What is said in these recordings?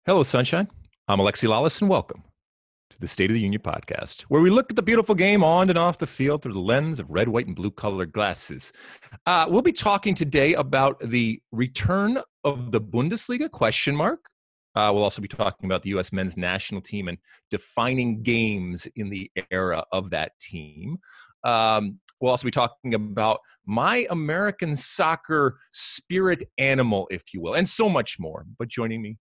Hello, Sunshine. I'm Alexi Lalas, and welcome to the State of the Union podcast, where we look at the beautiful game on and off the field through the lens of red, white, and blue-colored glasses. We'll be talking today about the return of the Bundesliga, question mark. We'll also be talking about the U.S. men's national team and defining games in the era of that team. We'll also be talking about my American soccer spirit animal, if you will, and so much more. But joining me,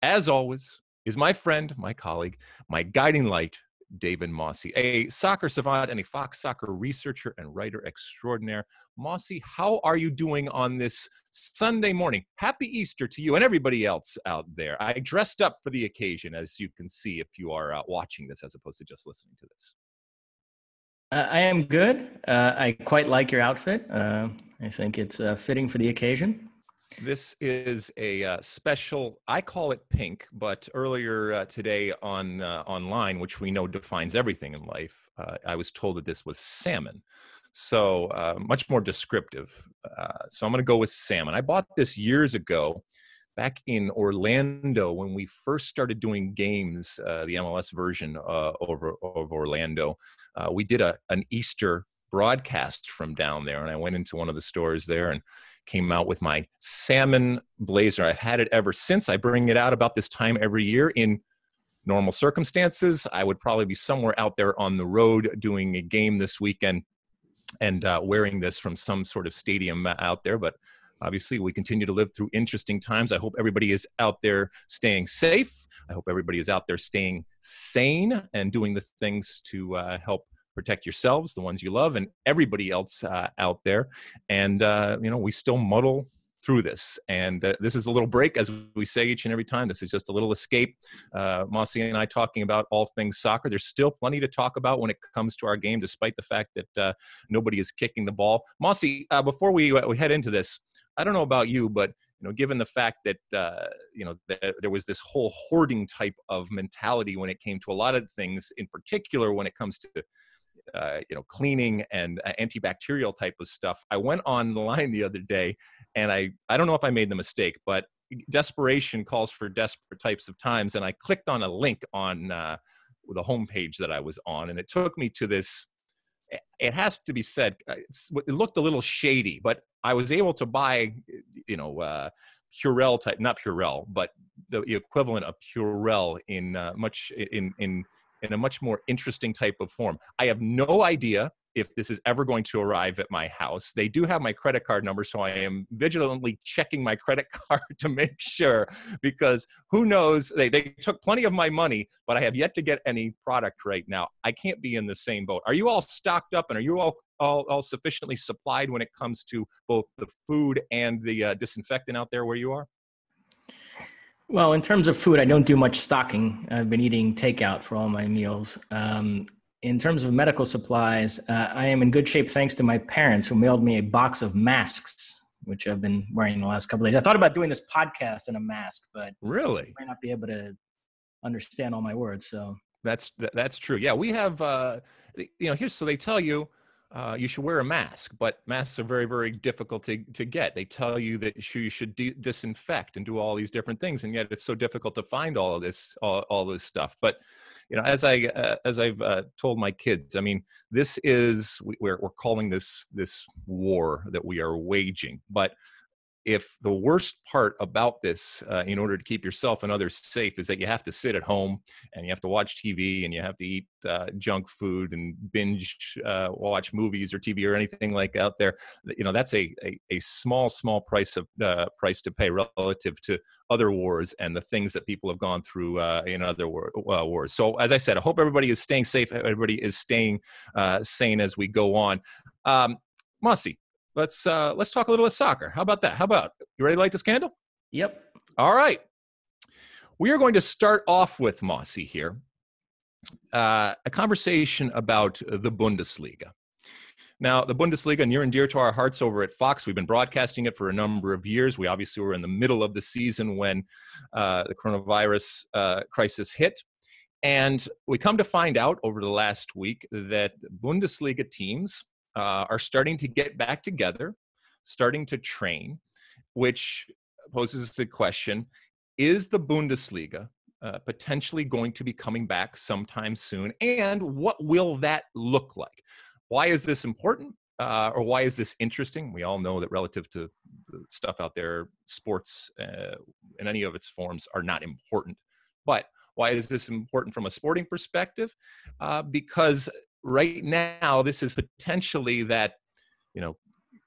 as always, is my friend, my colleague, my guiding light, David Mosse, a soccer savant and a Fox soccer researcher and writer extraordinaire. Mosse, how are you doing on this Sunday morning? Happy Easter to you and everybody else out there. I dressed up for the occasion, as you can see if you are watching this as opposed to just listening to this. I am good. I quite like your outfit. I think it's fitting for the occasion. This is a special, I call it pink, but earlier today on online, which we know defines everything in life, I was told that this was salmon. So much more descriptive. So I'm going to go with salmon. I bought this years ago back in Orlando when we first started doing games, the MLS version of Orlando. We did an Easter broadcast from down there, and I went into one of the stores there and came out with my salmon blazer. I've had it ever since. I bring it out about this time every year. In normal circumstances, I would probably be somewhere out there on the road doing a game this weekend and wearing this from some sort of stadium out there. But obviously, we continue to live through interesting times. I hope everybody is out there staying safe. I hope everybody is out there staying sane and doing the things to help protect yourselves, the ones you love, and everybody else out there. And, we still muddle through this. And this is a little break, as we say each and every time. This is just a little escape. Mosse and I talking about all things soccer. There's still plenty to talk about when it comes to our game, despite the fact that nobody is kicking the ball. Mosse, before we head into this, I don't know about you, but given the fact that that there was this whole hoarding type of mentality when it came to a lot of things, in particular when it comes to cleaning and antibacterial type of stuff. I went online the other day, and I don't know if I made the mistake, but desperation calls for desperate types of times, and I clicked on a link on the homepage that I was on, and it took me to this. It has to be said, it looked a little shady, but I was able to buy, Purell type, not Purell, but the equivalent of Purell in a much more interesting type of form. I have no idea if this is ever going to arrive at my house. They do have my credit card number, so I am vigilantly checking my credit card to make sure, because who knows, they took plenty of my money, but I have yet to get any product right now. I can't be in the same boat. Are you all stocked up, and are you all sufficiently supplied when it comes to both the food and the disinfectant out there where you are? Well, in terms of food, I don't do much stocking. I've been eating takeout for all my meals. In terms of medical supplies, I am in good shape thanks to my parents, who mailed me a box of masks, which I've been wearing the last couple of days. I thought about doing this podcast in a mask, but really, I might not be able to understand all my words. So that's true. Yeah, we have. So they tell you. You should wear a mask, but masks are very, very difficult to get. They tell you that you should disinfect and do all these different things, and yet it's so difficult to find all this stuff. But as I've told my kids, I mean, this is we're calling this war that we are waging, but if the worst part about this, in order to keep yourself and others safe, is that you have to sit at home and you have to watch TV and you have to eat junk food and binge watch movies or TV or anything like out there, that's a small price to pay relative to other wars and the things that people have gone through in other wars. So, as I said, I hope everybody is staying safe. Everybody is staying sane as we go on. Mosse, let's talk a little of soccer. How about that? How about, you ready to light this candle? Yep. All right. We are going to start off with, Mosse, here, a conversation about the Bundesliga. Now, the Bundesliga, near and dear to our hearts over at Fox. We've been broadcasting it for a number of years. We obviously were in the middle of the season when the coronavirus crisis hit. And we come to find out over the last week that Bundesliga teams are starting to get back together, starting to train, which poses the question, is the Bundesliga potentially going to be coming back sometime soon? And what will that look like? Why is this important? Or why is this interesting? We all know that relative to the stuff out there, sports in any of its forms are not important. But why is this important from a sporting perspective? Because right now, this is potentially that,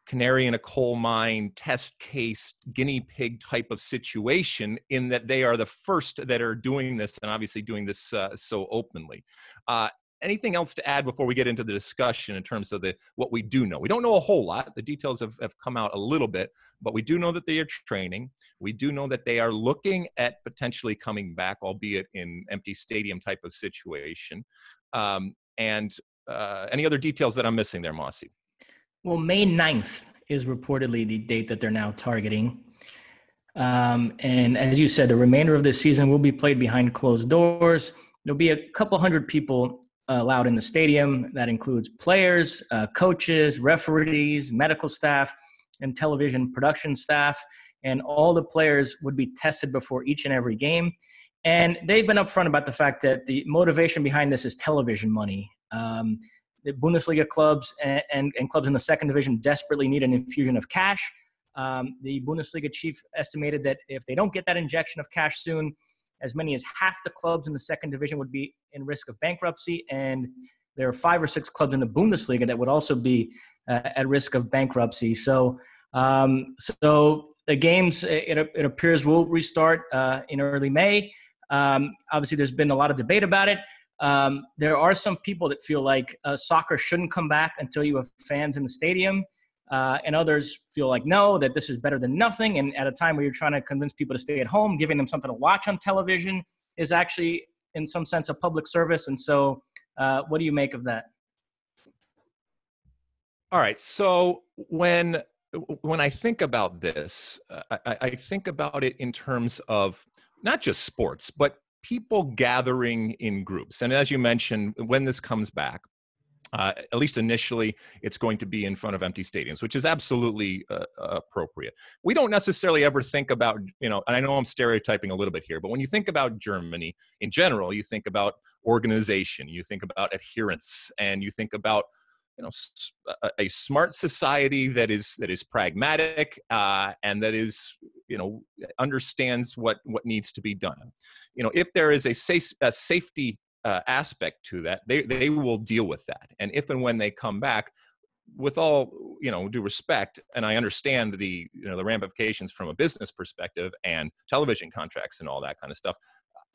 canary in a coal mine, test case, guinea pig type of situation, in that they are the first that are doing this, and obviously doing this so openly. Anything else to add before we get into the discussion in terms of what we do know? We don't know a whole lot. The details have come out a little bit, but we do know that they are training. We do know that they are looking at potentially coming back, albeit in empty stadium type of situation. And any other details that I'm missing there, Mosse? Well, May 9th is reportedly the date that they're now targeting. And as you said, the remainder of this season will be played behind closed doors. There'll be a couple hundred people allowed in the stadium. That includes players, coaches, referees, medical staff, and television production staff. And all the players would be tested before each and every game. And they've been upfront about the fact that the motivation behind this is television money. The Bundesliga clubs and clubs in the second division desperately need an infusion of cash. The Bundesliga chief estimated that if they don't get that injection of cash soon, as many as half the clubs in the second division would be in risk of bankruptcy. And there are 5 or 6 clubs in the Bundesliga that would also be at risk of bankruptcy. So the games, it appears, will restart in early May. Obviously, there's been a lot of debate about it. There are some people that feel like soccer shouldn't come back until you have fans in the stadium. And others feel like, no, that this is better than nothing. And at a time where you're trying to convince people to stay at home, giving them something to watch on television is actually, in some sense, a public service. And so what do you make of that? All right. So when I think about this, I think about it in terms of not just sports, but people gathering in groups. And as you mentioned, when this comes back, at least initially, it's going to be in front of empty stadiums, which is absolutely appropriate. We don't necessarily ever think about, and I know I'm stereotyping a little bit here, but when you think about Germany in general, you think about organization, you think about adherence, and you think about a smart society that is pragmatic and that is understands what needs to be done. If there is a safety aspect to that, they will deal with that. And if and when they come back, with all due respect, and I understand the ramifications from a business perspective and television contracts and all that kind of stuff,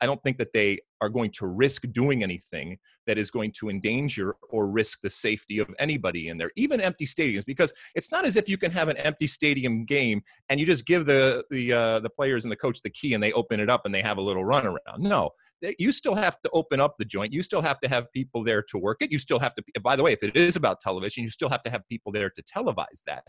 I don't think that they are going to risk doing anything that is going to endanger or risk the safety of anybody in there, even empty stadiums, because it's not as if you can have an empty stadium game and you just give the players and the coach the key and they open it up and they have a little run around. No, you still have to open up the joint. You still have to have people there to work it. You still have to, by the way, if it is about television, you still have to have people there to televise that.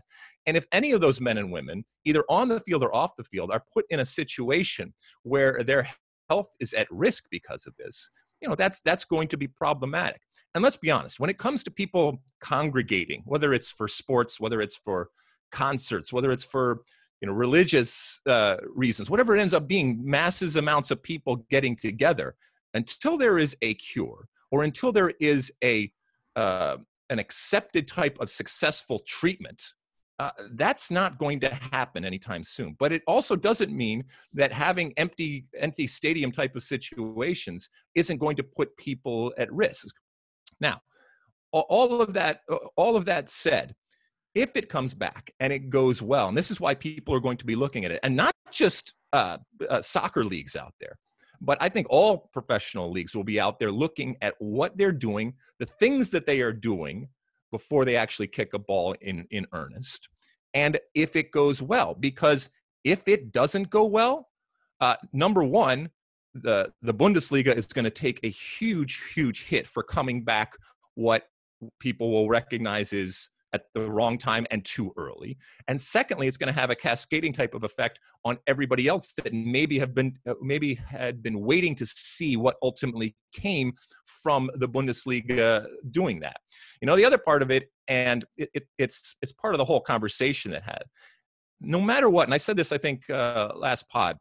And if any of those men and women, either on the field or off the field, are put in a situation where their health is at risk because of this, that's going to be problematic. And let's be honest, when it comes to people congregating, whether it's for sports, whether it's for concerts, whether it's for religious reasons, whatever it ends up being, masses amounts of people getting together, until there is a cure or until there is an accepted type of successful treatment, that's not going to happen anytime soon. But it also doesn't mean that having empty stadium type of situations isn't going to put people at risk. Now, all of that said, if it comes back and it goes well, and this is why people are going to be looking at it, and not just soccer leagues out there, but I think all professional leagues will be out there looking at what they're doing, the things that they are doing before they actually kick a ball in earnest. And if it goes well, because if it doesn't go well, number one, the Bundesliga is going to take a huge, huge hit for coming back what people will recognize is at the wrong time and too early. And secondly, it's going to have a cascading type of effect on everybody else that maybe had been waiting to see what ultimately came from the Bundesliga doing that. The other part of it, and it's part of the whole conversation that had, no matter what, and I said this, I think, last pod,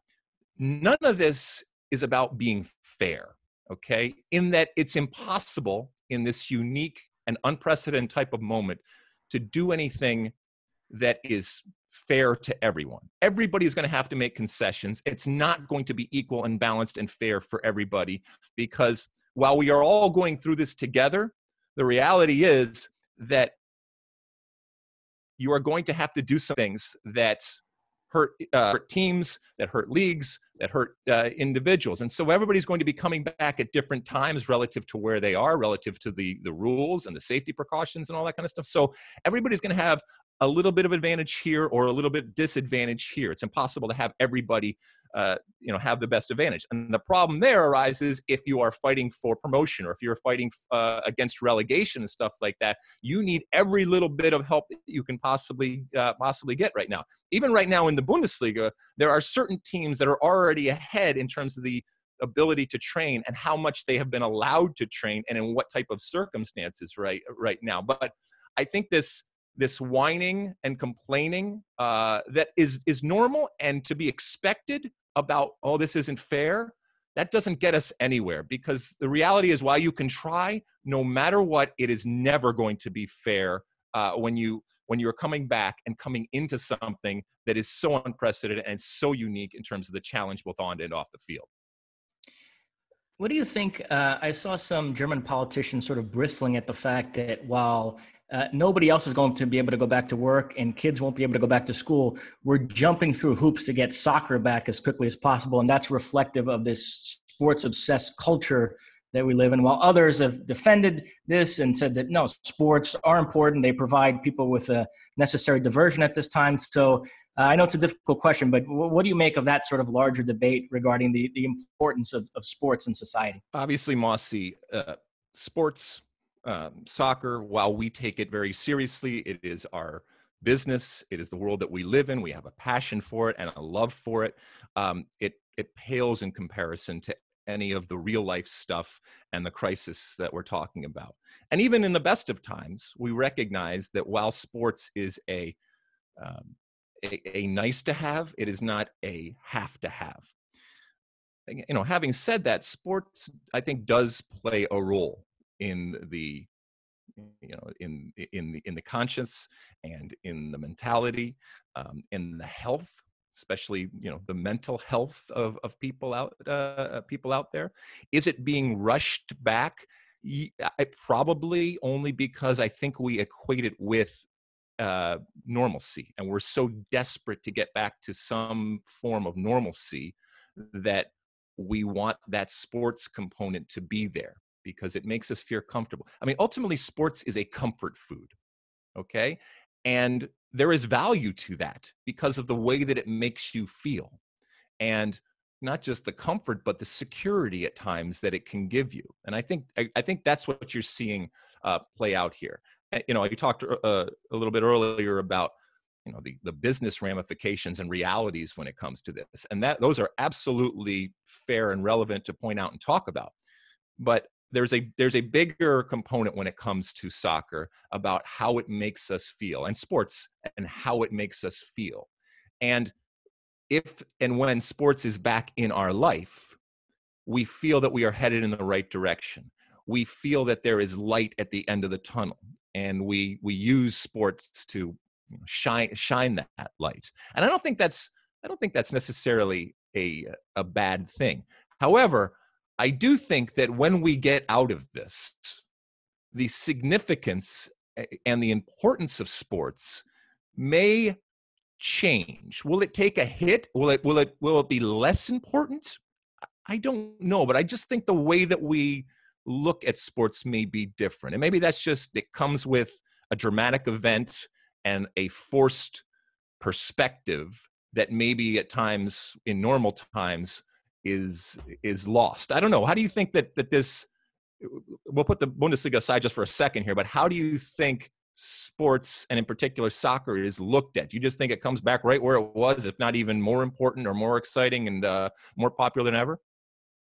none of this is about being fair, okay? In that it's impossible in this unique and unprecedented type of moment to do anything that is fair to everyone. Everybody is going to have to make concessions. It's not going to be equal and balanced and fair for everybody, because while we are all going through this together, the reality is that you are going to have to do some things that hurt teams, that hurt leagues, that hurt individuals. And so everybody's going to be coming back at different times relative to where they are, relative to the rules and the safety precautions and all that kind of stuff. So everybody's going to have a little bit of advantage here or a little bit disadvantage here. It's impossible to have everybody have the best advantage. And the problem there arises if you are fighting for promotion, or if you're fighting against relegation and stuff like that. You need every little bit of help that you can possibly get right now. Even right now in the Bundesliga, there are certain teams that are already ahead in terms of the ability to train and how much they have been allowed to train and in what type of circumstances right now. But I think this whining and complaining that is normal and to be expected about, oh, this isn't fair, that doesn't get us anywhere, because the reality is, while you can try, no matter what, it is never going to be fair when you're coming back and coming into something that is so unprecedented and so unique in terms of the challenge both on and off the field. What do you think? I saw some German politicians sort of bristling at the fact that while nobody else is going to be able to go back to work and kids won't be able to go back to school, we're jumping through hoops to get soccer back as quickly as possible. And that's reflective of this sports-obsessed culture that we live in, while others have defended this and said that, no, sports are important. They provide people with a necessary diversion at this time. So I know it's a difficult question, but what do you make of that sort of larger debate regarding the importance of sports in society? Obviously, Mosse, sports, soccer, while we take it very seriously, it is our business. It is the world that we live in. We have a passion for it and a love for it. It pales in comparison to any of the real life stuff and the crisis that we're talking about. And even in the best of times, we recognize that while sports is a nice to have, it is not a have to have. Having said that, sports, I think, does play a role in the in the conscience and in the mentality, in the health, especially the mental health of people out there. Is it being rushed back? Probably only because I think we equate it with normalcy, and we're so desperate to get back to some form of normalcy that we want that sports component to be there, because it makes us feel comfortable. I mean, ultimately, sports is a comfort food, okay? And there is value to that because of the way that it makes you feel. And not just the comfort, but the security at times that it can give you. And I think that's what you're seeing play out here. You talked a little bit earlier about the business ramifications and realities when it comes to this, and those are absolutely fair and relevant to point out and talk about. But there's a bigger component when it comes to soccer about how it makes us feel, and sports and how it makes us feel. And if and when sports is back in our life, we feel that we are headed in the right direction. We feel that there is light at the end of the tunnel, and we use sports to shine that light. And I don't think that's necessarily a bad thing. However, I do think that when we get out of this, the significance and the importance of sports may change. Will it take a hit? Will it be less important? I don't know, but I just think the way that we look at sports may be different. And maybe that's just, it comes with a dramatic event and a forced perspective that maybe at times in normal times is lost. I don't know. How do you think that this, we'll put the Bundesliga aside just for a second here, but how do you think sports, and in particular soccer, is looked at? Do you just think it comes back right where it was, if not even more important or more exciting and more popular than ever?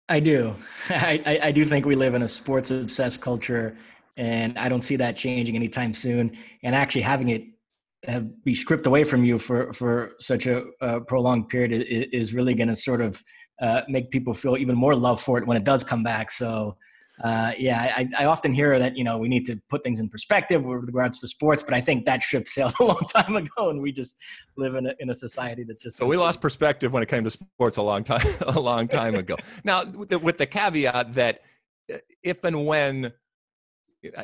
I do. I do think we live in a sports-obsessed culture, and I don't see that changing anytime soon. And actually having it be stripped away from you for such a prolonged period is really going to sort of make people feel even more love for it when it does come back. So I often hear that, we need to put things in perspective with regards to sports, but I think that ship sailed a long time ago, and we just live in a society that just. So we lost perspective when it came to sports a long time ago. Now, with the caveat that if and when,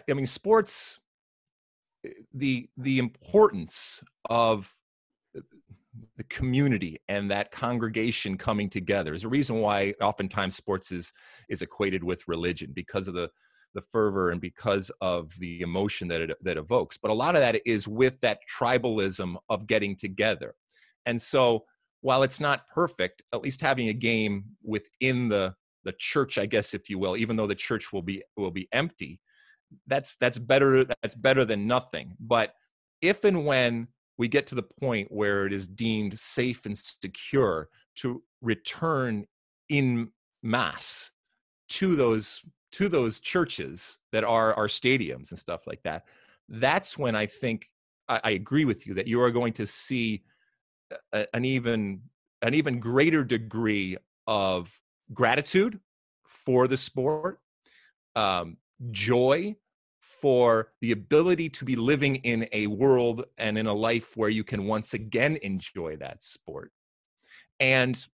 I mean, sports, the importance of the community and that congregation coming together is a reason why oftentimes sports is equated with religion, because of the fervor and because of the emotion that evokes. But a lot of that is with that tribalism of getting together. And so while it's not perfect, at least having a game within the church, I guess, if you will, even though the church will be empty, that's better than nothing. But if and when we get to the point where it is deemed safe and secure to return in mass to those churches that are our stadiums and stuff like that, that's when I think I agree with you that you are going to see an even greater degree of gratitude for the sport, joy for the ability to be living in a world and in a life where you can once again enjoy that sport, and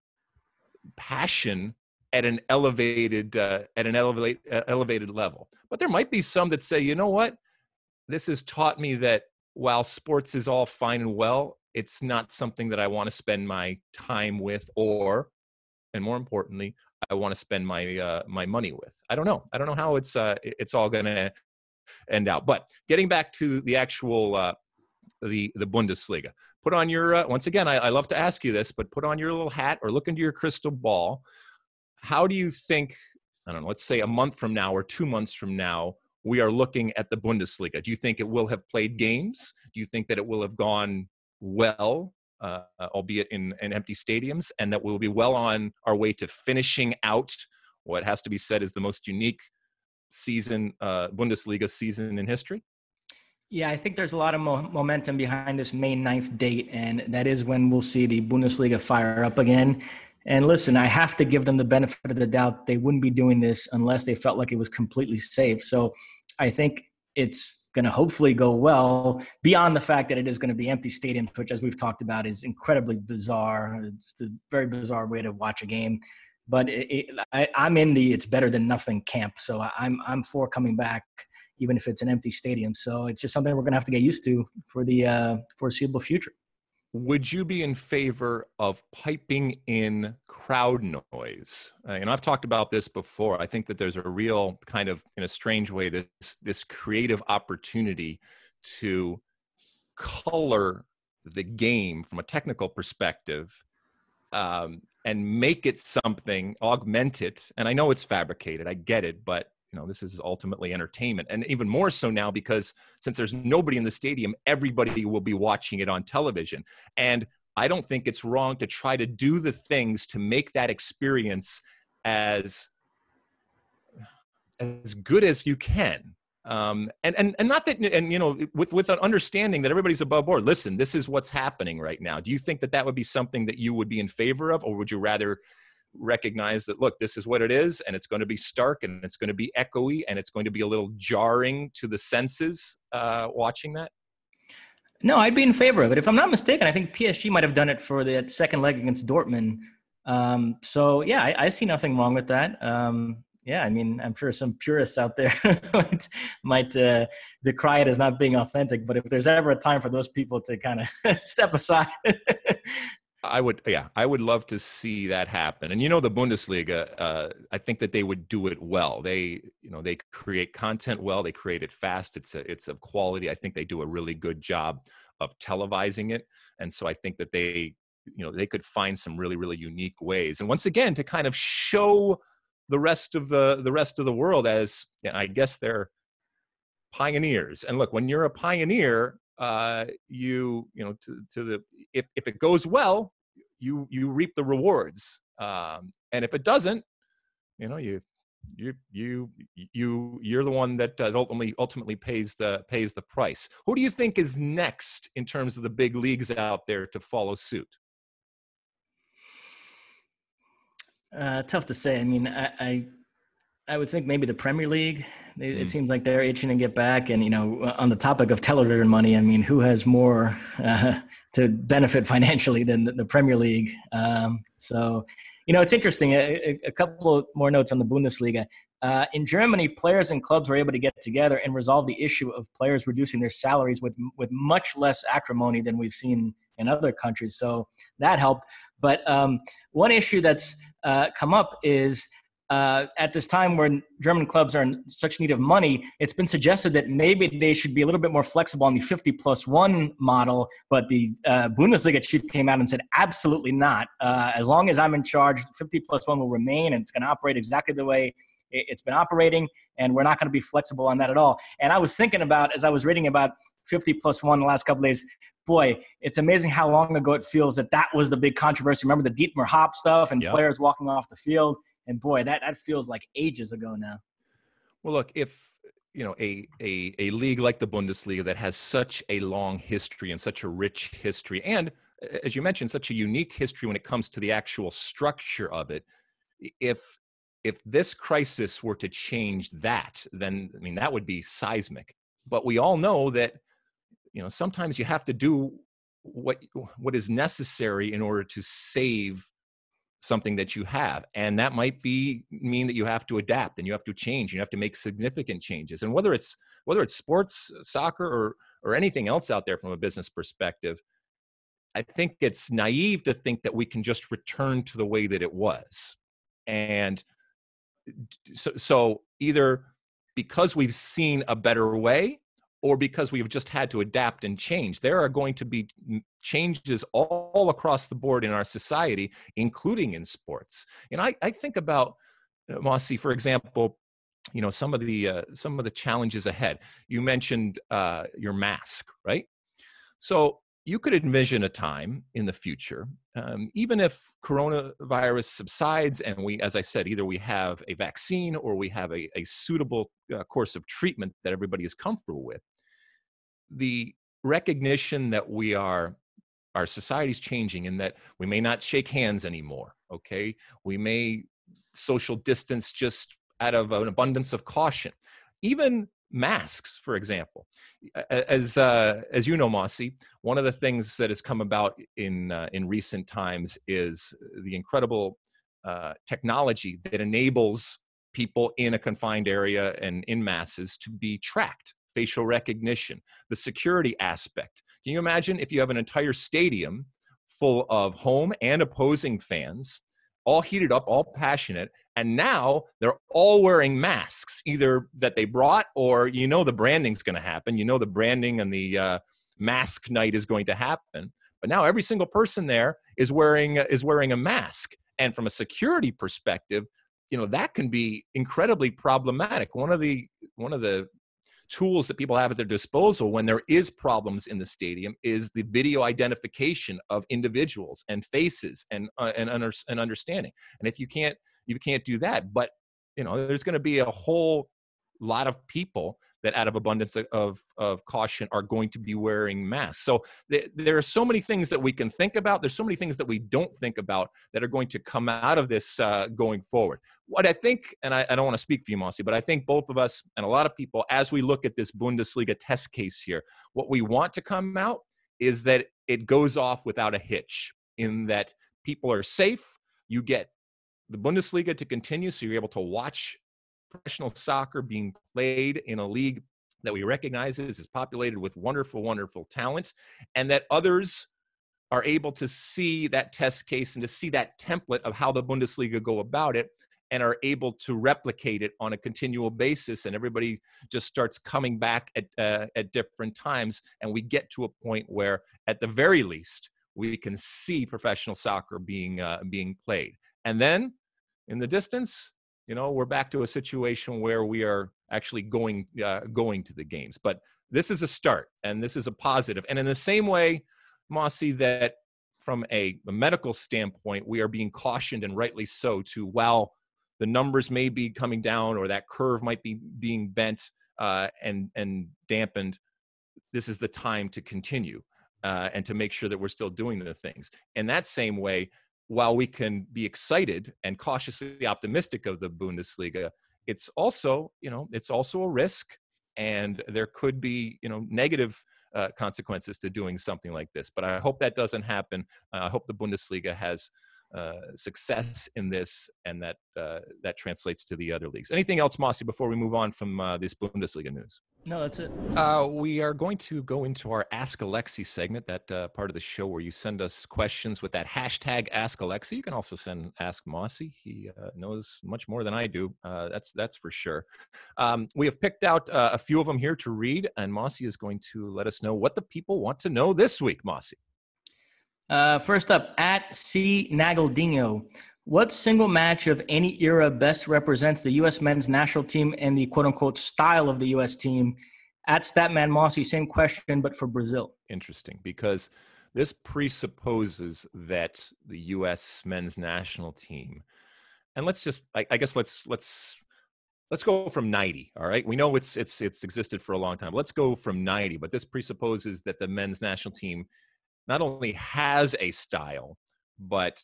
passion at an elevated level. But there might be some that say, you know what, this has taught me that while sports is all fine and well, it's not something that I want to spend my time with, and more importantly, I want to spend my money with. I don't know how it's all going to end out. But getting back to the actual the Bundesliga, put on your once again, I love to ask you this, but put on your little hat or look into your crystal ball. How do you think, I don't know, let's say a month from now or 2 months from now, we are looking at the Bundesliga? Do you think it will have played games? Do you think that it will have gone well, albeit in empty stadiums, and that we'll be well on our way to finishing out what has to be said is the most unique season, Bundesliga season in history? Yeah, I think there's a lot of momentum behind this May 9th date, and that is when we'll see the Bundesliga fire up again. And listen, I have to give them the benefit of the doubt. They wouldn't be doing this unless they felt like it was completely safe. So I think it's going to hopefully go well, beyond the fact that it is going to be empty stadiums, which, as we've talked about, is incredibly bizarre. It's a very bizarre way to watch a game. But I'm in the it's better than nothing camp. So I'm for coming back, even if it's an empty stadium. So it's just something we're going to have to get used to for the foreseeable future. Would you be in favor of piping in crowd noise? And I've talked about this before. I think that there's a real kind of, in a strange way, this creative opportunity to color the game from a technical perspective, and make it something, augment it. And I know it's fabricated, I get it, but this is ultimately entertainment. And even more so now, because since there's nobody in the stadium, everybody will be watching it on television. And I don't think it's wrong to try to do the things to make that experience as good as you can. And not that, and with an understanding that everybody's above board. Listen, this is what's happening right now. Do you think that would be something that you would be in favor of, or would you rather recognize that, look, this is what it is, and it's going to be stark, and it's going to be echoey, and it's going to be a little jarring to the senses watching that? No, I'd be in favor of it. If I'm not mistaken, I think PSG might have done it for the second leg against Dortmund. So yeah, I see nothing wrong with that. Yeah, I mean, I'm sure some purists out there might decry it as not being authentic, but if there's ever a time for those people to kind of step aside. I would love to see that happen. And the Bundesliga, I think that they would do it well. They create content well. They create it fast. It's of quality. I think they do a really good job of televising it. And so I think that they could find some really, really unique ways. And once again, to kind of show the rest of the world as, I guess, they're pioneers. And look, when you're a pioneer, if it goes well, you reap the rewards, and if it doesn't, you You're the one that ultimately pays the price. Who do you think is next in terms of the big leagues out there to follow suit? Tough to say. I mean, I would think maybe the Premier League. It seems like they're itching to get back. And, on the topic of television money, I mean, who has more to benefit financially than the Premier League? So, it's interesting. A couple of more notes on the Bundesliga. In Germany, players and clubs were able to get together and resolve the issue of players reducing their salaries with much less acrimony than we've seen in other countries. So that helped. But one issue that's come up is at this time when German clubs are in such need of money, it's been suggested that maybe they should be a little bit more flexible on the 50+1 model, but the Bundesliga chief came out and said, absolutely not. As long as I'm in charge, 50+1 will remain, and it's going to operate exactly the way it's been operating, and we're not going to be flexible on that at all. And I was thinking about, as I was reading about 50+1 the last couple of days, boy, it's amazing how long ago it feels that was the big controversy. Remember the Dietmar Hopp stuff and players walking off the field? And boy, that feels like ages ago now. Well, look, if a league like the Bundesliga that has such a long history and such a rich history, and as you mentioned, such a unique history when it comes to the actual structure of it, if this crisis were to change that, then I mean that would be seismic. But we all know that sometimes you have to do what is necessary in order to save something that you have, and that might mean that you have to adapt and you have to change. You have to make significant changes, and whether it's sports, soccer, or anything else out there from a business perspective, I think it's naive to think that we can just return to the way that it was. And so either because we've seen a better way, or because we've just had to adapt and change. There are going to be changes all across the board in our society, including in sports. And I think about, Mosse, for example, some of the challenges ahead. You mentioned your mask, right? So you could envision a time in the future, even if coronavirus subsides and we, as I said, either we have a vaccine or we have a suitable course of treatment that everybody is comfortable with, the recognition that our society's changing and that we may not shake hands anymore, okay? We may social distance just out of an abundance of caution. Even masks, for example. As you know, Mosse, one of the things that has come about in recent times is the incredible technology that enables people in a confined area and in masses to be tracked. Facial recognition, the security aspect. Can you imagine if you have an entire stadium full of home and opposing fans, all heated up, all passionate, and now they're all wearing masks, either that they brought or the branding's going to happen. The branding and the mask night is going to happen. But now every single person there is wearing a mask. And from a security perspective, that can be incredibly problematic. One of the tools that people have at their disposal when there is problems in the stadium is the video identification of individuals and faces and understanding. And if you can't do that, but there's going to be a whole lot of people that out of abundance of caution are going to be wearing masks. So there are so many things that we can think about. There's so many things that we don't think about that are going to come out of this going forward. What I think, and I don't want to speak for you, Mosse, but I think both of us and a lot of people, as we look at this Bundesliga test case here, what we want to come out is that it goes off without a hitch, in that people are safe. You get the Bundesliga to continue, so you're able to watch professional soccer being played in a league that we recognize is populated with wonderful, wonderful talent, and that others are able to see that test case and to see that template of how the Bundesliga go about it and are able to replicate it on a continual basis. And everybody just starts coming back at different times. And we get to a point where, at the very least, we can see professional soccer being played. And then in the distance, we're back to a situation where we are actually going to the games. But this is a start, and this is a positive. And in the same way, Mosse, that from a medical standpoint, we are being cautioned, and rightly so, to, while the numbers may be coming down, or that curve might be being bent and dampened, this is the time to continue and to make sure that we're still doing the things. In that same way, while we can be excited and cautiously optimistic of the Bundesliga, it's also, it's also a risk, and there could be, negative consequences to doing something like this. But I hope that doesn't happen. I hope the Bundesliga has success in this, and that that translates to the other leagues. Anything else, Mosse, before we move on from this Bundesliga news? No, that's it. We are going to go into our Ask Alexi segment, that part of the show where you send us questions with that hashtag Ask Alexi. You can also send Ask Mosse. He knows much more than I do. That's for sure. We have picked out a few of them here to read, and Mosse is going to let us know what the people want to know this week, Mosse. First up, at C. Nagaldino. What single match of any era best represents the U.S. men's national team and the quote-unquote style of the U.S. team? At Statman Mosse, same question, but for Brazil. Interesting, because this presupposes that the U.S. men's national team, and let's just, I guess let's go from 90, all right? We know it's existed for a long time. Let's go from 90, but this presupposes that the men's national team not only has a style, but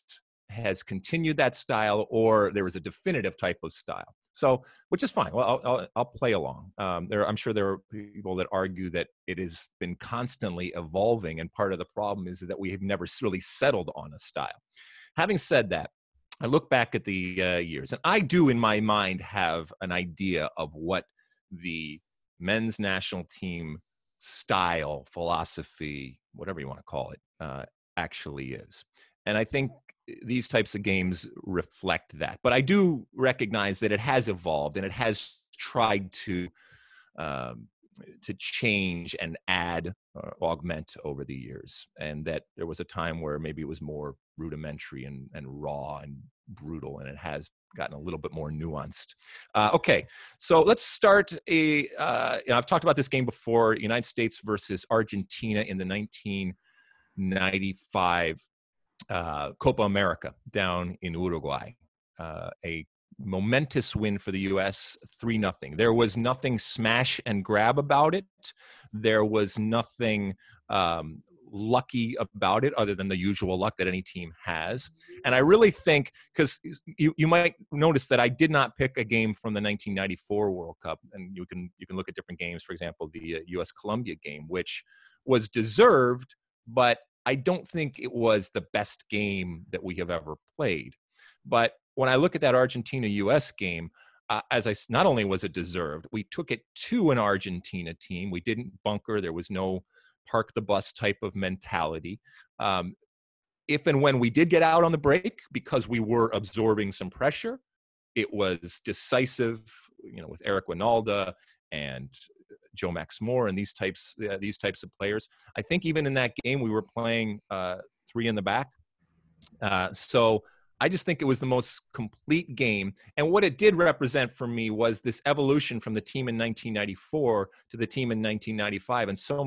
has continued that style, or there is a definitive type of style. So, which is fine. Well, I'll play along. I'm sure there are people that argue that it has been constantly evolving, and part of the problem is that we have never really settled on a style. Having said that, I look back at the years, and I do, in my mind, have an idea of what the men's national team style, philosophy, whatever you want to call it, actually is. And I think these types of games reflect that. But I do recognize that it has evolved, and it has tried to change and add or augment over the years. And that there was a time where maybe it was more rudimentary and raw and brutal, and it has gotten a little bit more nuanced. Okay, so let's start I've talked about this game before, United States versus Argentina in the 1995 Copa America down in Uruguay. A momentous win for the U.S., 3-0. There was nothing smash and grab about it. There was nothing lucky about it, other than the usual luck that any team has. And I really think, because you might notice that I did not pick a game from the 1994 World Cup, and you can look at different games. For example, the U.S.-Colombia game, which was deserved, but I don't think it was the best game that we have ever played. But when I look at that Argentina-U.S. game, not only was it deserved, we took it to an Argentina team. We didn't bunker. There was no park the bus type of mentality. If and when we did get out on the break, because we were absorbing some pressure, it was decisive, with Eric Winalda and Joe Max Moore and these types of players. I think even in that game, we were playing three in the back. So I just think it was the most complete game. And what it did represent for me was this evolution from the team in 1994 to the team in 1995. And so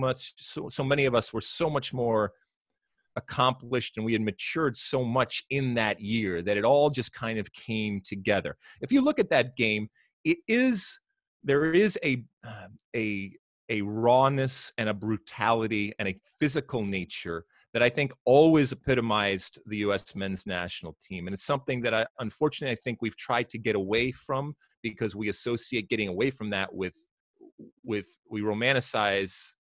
many of us were so much more accomplished, and we had matured so much in that year that it all just kind of came together. If you look at that game, there is a rawness and a brutality and a physical nature that I think always epitomized the U.S. men's national team. And it's something that unfortunately, I think we've tried to get away from, because we associate getting away from that with we romanticize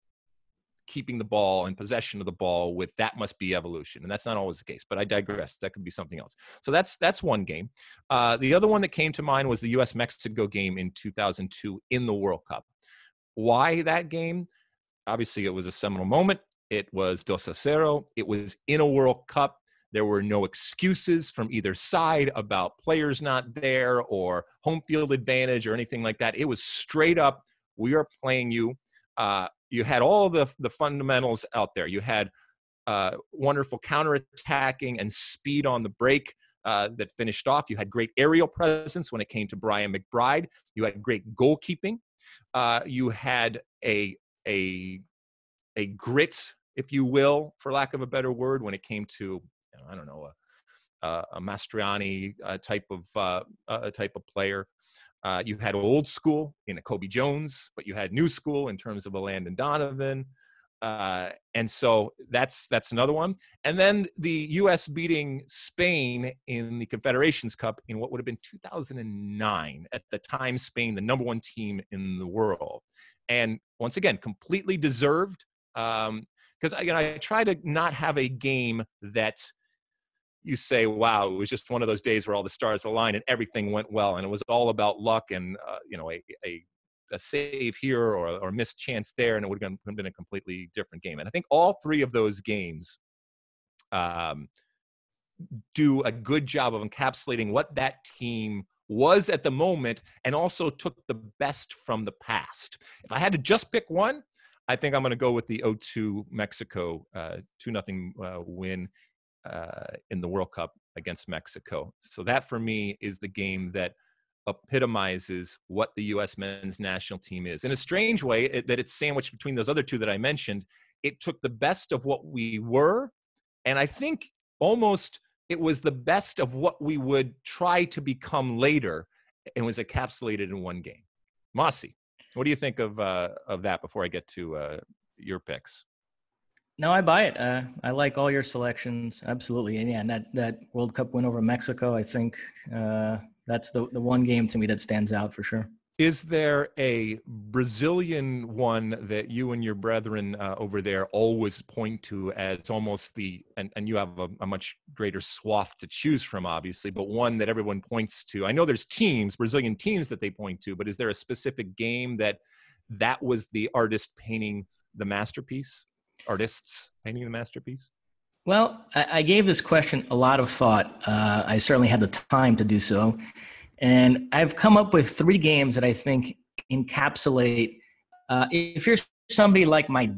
keeping the ball and possession of the ball with that must be evolution. And that's not always the case, but I digress. That could be something else. So that's one game. The other one that came to mind was the U.S.-Mexico game in 2002 in the World Cup. Why that game? Obviously, it was a seminal moment. It was 2-0. It was in a World Cup. There were no excuses from either side about players not there or home field advantage or anything like that. It was straight up, we are playing you. You had all the fundamentals out there. You had wonderful counterattacking and speed on the break that finished off. You had great aerial presence when it came to Brian McBride. You had great goalkeeping. You had a grit, if you will, for lack of a better word, when it came to, a Mastriani type of player. You had old school in a Kobe Jones, but you had new school in terms of a Landon Donovan. And so that's another one. And then the U.S. beating Spain in the Confederations Cup in what would have been 2009. At the time, Spain, the number one team in the world. And once again, completely deserved. Because I try to not have a game that you say, wow, it was just one of those days where all the stars aligned and everything went well. And it was all about luck and, a save here or a missed chance there, and it would have been a completely different game. And I think all three of those games do a good job of encapsulating what that team was at the moment and also took the best from the past. If I had to just pick one, I think I'm going to go with the 0-2 Mexico 2-0 win in the World Cup against Mexico. So that for me is the game that epitomizes what the U.S. men's national team is. In a strange way, that it's sandwiched between those other two that I mentioned. It took the best of what we were, and I think almost it was the best of what we would try to become later, and was encapsulated in one game. Mosse, what do you think of that before I get to your picks? No, I buy it. I like all your selections. Absolutely. And yeah, and that World Cup win over Mexico, I think that's the one game to me that stands out for sure. Is there a Brazilian one that you and your brethren over there always point to as almost and you have a much greater swath to choose from, obviously, but one that everyone points to? I know there's Brazilian teams that they point to, but is there a specific game that was the artist painting the masterpiece? Artists painting the masterpiece? Well, I gave this question a lot of thought. I certainly had the time to do so. And I've come up with three games that I think encapsulate, if you're somebody like my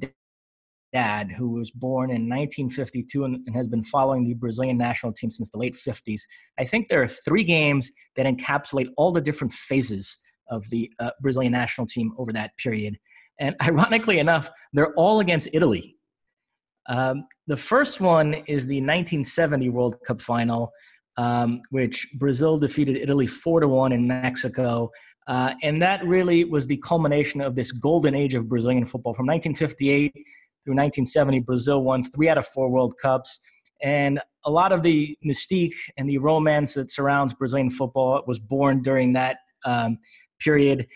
dad, who was born in 1952 and has been following the Brazilian national team since the late 50s, I think there are three games that encapsulate all the different phases of the Brazilian national team over that period. And ironically enough, they're all against Italy. The first one is the 1970 World Cup final, which Brazil defeated Italy 4-1 in Mexico. And that really was the culmination of this golden age of Brazilian football. From 1958 through 1970, Brazil won 3 out of 4 World Cups. And a lot of the mystique and the romance that surrounds Brazilian football was born during that period.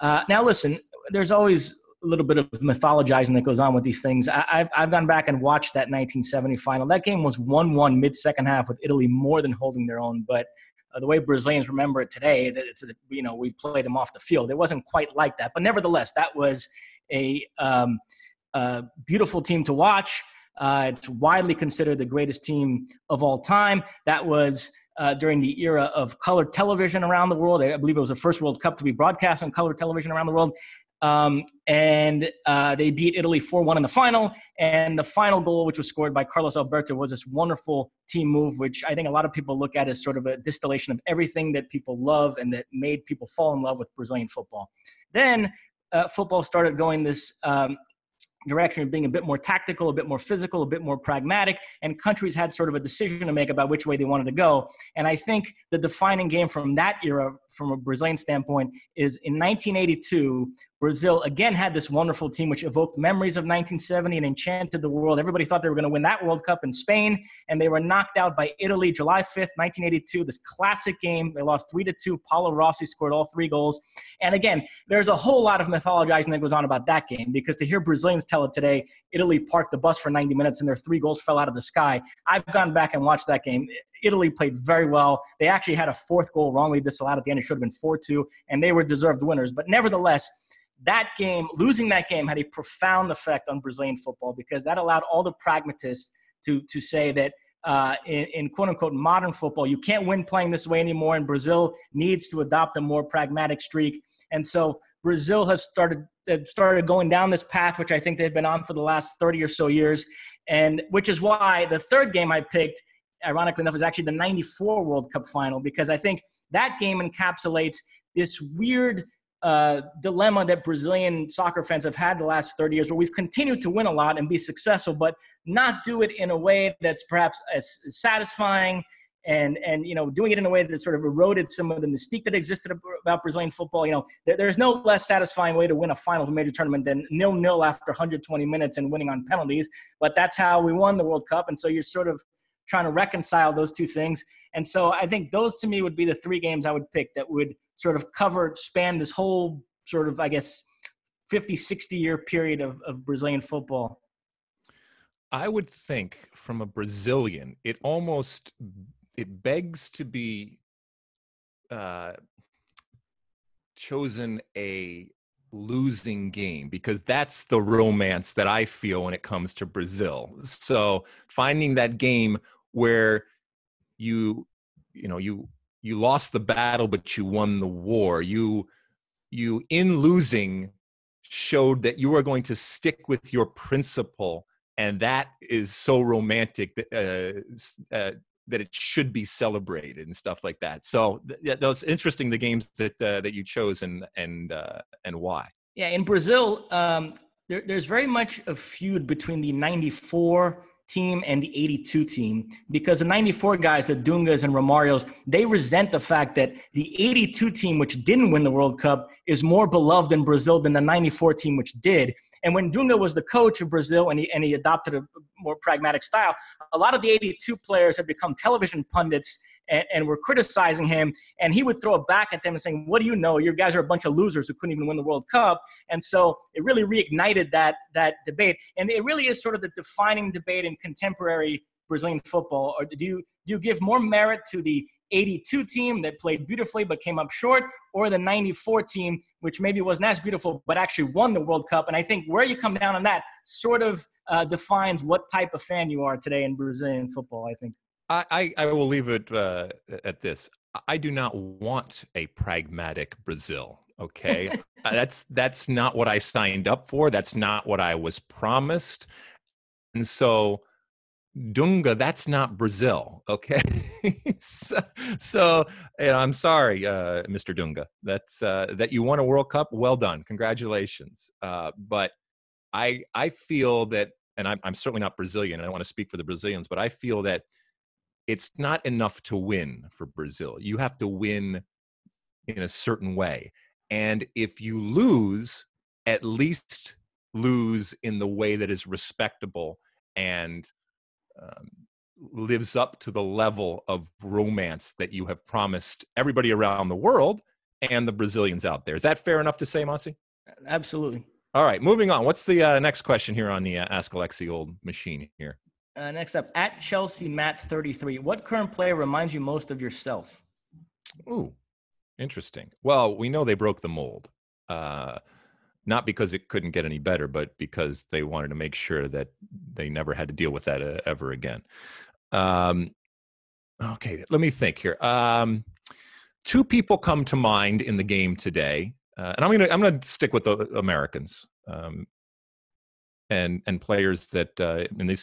Now, listen, there's always a little bit of mythologizing that goes on with these things. I've gone back and watched that 1970 final. That game was 1-1 mid-second half with Italy more than holding their own. But the way Brazilians remember it today, that it's we played them off the field. It wasn't quite like that. But nevertheless, that was a beautiful team to watch. It's widely considered the greatest team of all time. That was during the era of color television around the world. I believe it was the first World Cup to be broadcast on color television around the world. And they beat Italy 4-1 in the final. And the final goal, which was scored by Carlos Alberto, was this wonderful team move, which I think a lot of people look at as sort of a distillation of everything that people love and that made people fall in love with Brazilian football. Then football started going this direction of being a bit more tactical, a bit more physical, a bit more pragmatic, and countries had sort of a decision to make about which way they wanted to go. And I think the defining game from that era, from a Brazilian standpoint, is in 1982, Brazil again had this wonderful team which evoked memories of 1970 and enchanted the world. Everybody thought they were going to win that World Cup in Spain, and they were knocked out by Italy July 5th, 1982. This classic game. They lost 3-2. Paulo Rossi scored all 3 goals. And again, there's a whole lot of mythologizing that goes on about that game, because to hear Brazilians tell it today, Italy parked the bus for 90 minutes and their 3 goals fell out of the sky. I've gone back and watched that game. Italy played very well. They actually had a 4th goal wrongly disallowed at the end. It should have been 4-2, and they were deserved winners. But nevertheless, that game, losing that game, had a profound effect on Brazilian football, because that allowed all the pragmatists to say that in quote-unquote modern football, you can't win playing this way anymore, and Brazil needs to adopt a more pragmatic streak. And so Brazil has started going down this path, which I think they've been on for the last 30 or so years, and which is why the third game I picked, ironically enough, is actually the 94 World Cup final, because I think that game encapsulates this weird dilemma that Brazilian soccer fans have had the last 30 years, where we've continued to win a lot and be successful, but not do it in a way that's perhaps as satisfying and doing it in a way that sort of eroded some of the mystique that existed about Brazilian football. There's no less satisfying way to win a final of a major tournament than 0-0 after 120 minutes and winning on penalties. But that's how we won the World Cup, and so you're sort of trying to reconcile those two things. And so I think those to me would be the three games I would pick that would sort of span this whole sort of, I guess, 50, 60-year period of Brazilian football. I would think from a Brazilian, it begs to be chosen a losing game, because that's the romance that I feel when it comes to Brazil. So finding that game where you lost the battle, but you won the war. You in losing showed that you are going to stick with your principle, and that is so romantic that it should be celebrated and stuff like that. So those interesting, the games that you chose and why. Yeah, in Brazil, there's very much a feud between the 94 team and the 82 team, because the 94 guys, the Dungas and Romários, they resent the fact that the 82 team, which didn't win the World Cup, is more beloved in Brazil than the 94 team, which did. And when Dunga was the coach of Brazil and he adopted a more pragmatic style, a lot of the 82 players had become television pundits and were criticizing him. And he would throw it back at them and saying, what do you know? You guys are a bunch of losers who couldn't even win the World Cup. And so it really reignited that debate. And it really is sort of the defining debate in contemporary Brazilian football. Or do you give more merit to the 82 team that played beautifully but came up short, or the 94 team, which maybe wasn't as beautiful but actually won the World Cup? And I think where you come down on that sort of defines what type of fan you are today in Brazilian football, I think. I will leave it at this. I do not want a pragmatic Brazil. Okay, that's not what I signed up for. That's not what I was promised. And so, Dunga, that's not Brazil. Okay, so I'm sorry, Mr. Dunga. That's that you won a World Cup. Well done, congratulations. But I feel that, and I'm certainly not Brazilian. I don't want to speak for the Brazilians, but I feel that it's not enough to win for Brazil. You have to win in a certain way. And if you lose, at least lose in the way that is respectable and lives up to the level of romance that you have promised everybody around the world and the Brazilians out there. Is that fair enough to say, Mosse? Absolutely. All right, moving on. What's the next question here on the Ask Alexi old machine here? Next up, at Chelsea Matt 33. What current player reminds you most of yourself? Ooh, interesting. Well, we know they broke the mold. Not because it couldn't get any better, but because they wanted to make sure that they never had to deal with that ever again. Okay, let me think here. Two people come to mind in the game today, and I'm gonna stick with the Americans. And players that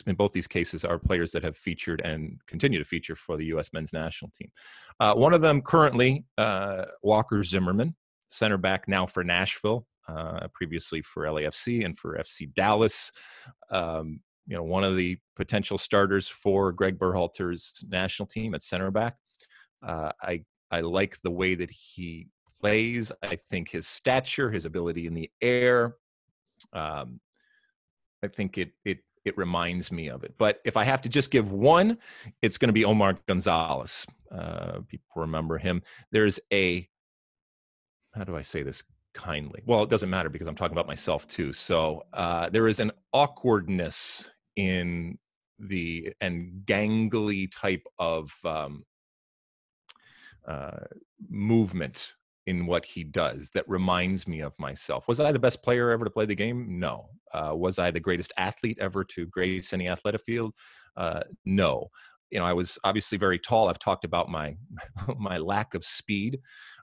in both these cases are players that have featured and continue to feature for the U.S. men's national team. One of them currently, Walker Zimmerman, center back now for Nashville, previously for LAFC and for FC Dallas. One of the potential starters for Greg Berhalter's national team at center back. I like the way that he plays. I think his stature, his ability in the air. I think it reminds me of it. But if I have to just give one, it's going to be Omar Gonzalez. People remember him. There's how do I say this kindly? Well, it doesn't matter because I'm talking about myself too. So there is an awkwardness and gangly type of movement in what he does that reminds me of myself. Was I the best player ever to play the game? No. Was I the greatest athlete ever to grace any athletic field? No. I was obviously very tall. I've talked about my my lack of speed,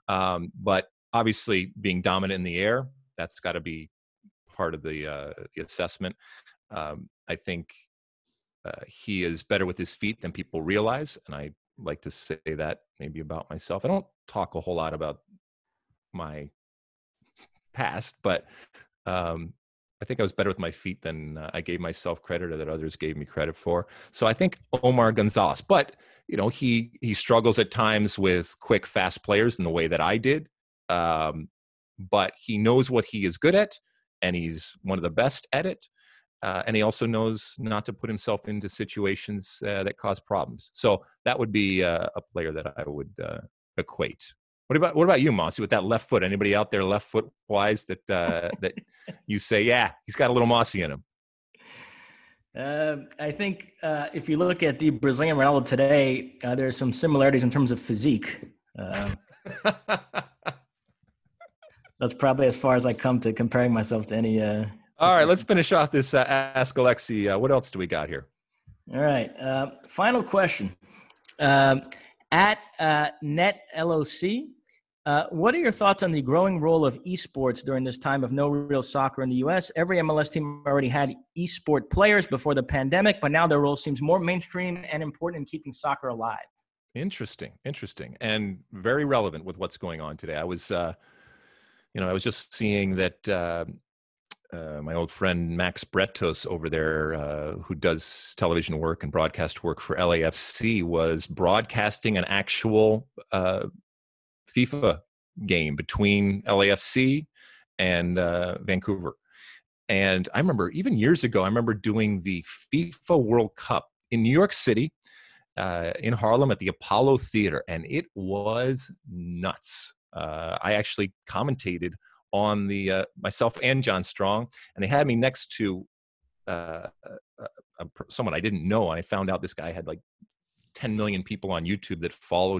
but obviously being dominant in the air, that's got to be part of the assessment. I think he is better with his feet than people realize, and I like to say that maybe about myself. I don't talk a whole lot about my past, but I think I was better with my feet than I gave myself credit or that others gave me credit for. So I think Omar Gonzalez, but he struggles at times with quick, fast players in the way that I did. But he knows what he is good at, and he's one of the best at it. And he also knows not to put himself into situations that cause problems. So that would be a player that I would equate. What about you, Mosse, with that left foot? Anybody out there left foot wise that that you say, yeah, he's got a little Mosse in him? I think if you look at the Brazilian Ronaldo today, there's some similarities in terms of physique. That's probably as far as I come to comparing myself to any. All right, let's finish off this Ask Alexi. What else do we got here? All right. Final question. At NetLOC, what are your thoughts on the growing role of eSports during this time of no real soccer in the U.S.? Every MLS team already had eSport players before the pandemic, but now their role seems more mainstream and important in keeping soccer alive. Interesting, and very relevant with what's going on today. I was, I was just seeing that my old friend Max Bretos over there, who does television work and broadcast work for LAFC, was broadcasting an actual FIFA game between LAFC and Vancouver. And I remember even years ago, doing the FIFA World Cup in New York City, in Harlem at the Apollo Theater, and it was nuts. I actually commentated on the myself and John Strong, and they had me next to someone I didn't know, and I found out this guy had like 10 million people on YouTube that follow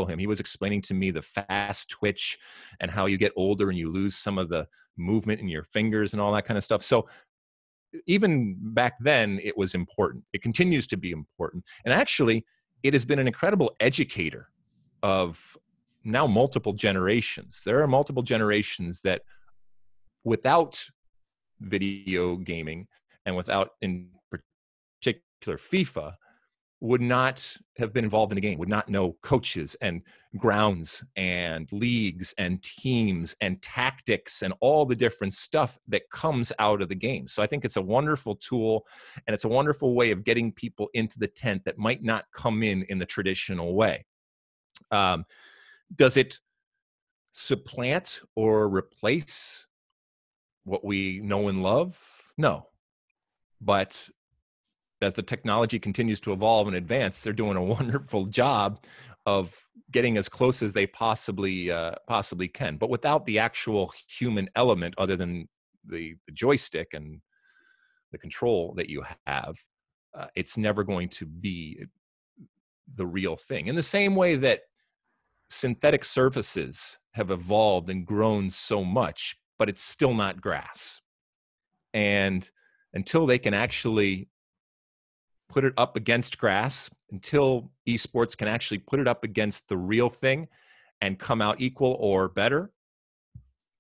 him. He was explaining to me the fast twitch and how you get older and you lose some of the movement in your fingers and all that kind of stuff. So even back then, it was important. It continues to be important. And actually, it has been an incredible educator of now multiple generations. There are multiple generations that without video gaming and without, in particular, FIFA, would not have been involved in the game, would not know coaches and grounds and leagues and teams and tactics and all the different stuff that comes out of the game. So I think it's a wonderful tool, and it's a wonderful way of getting people into the tent that might not come in the traditional way. Does it supplant or replace what we know and love? No. But as the technology continues to evolve and advance, they're doing a wonderful job of getting as close as they possibly can, but without the actual human element, other than the joystick and the control that you have. It's never going to be the real thing. In the same way that synthetic surfaces have evolved and grown so much, but it's still not grass. And until they can actually put it up against grass, until esports can actually put it up against the real thing and come out equal or better,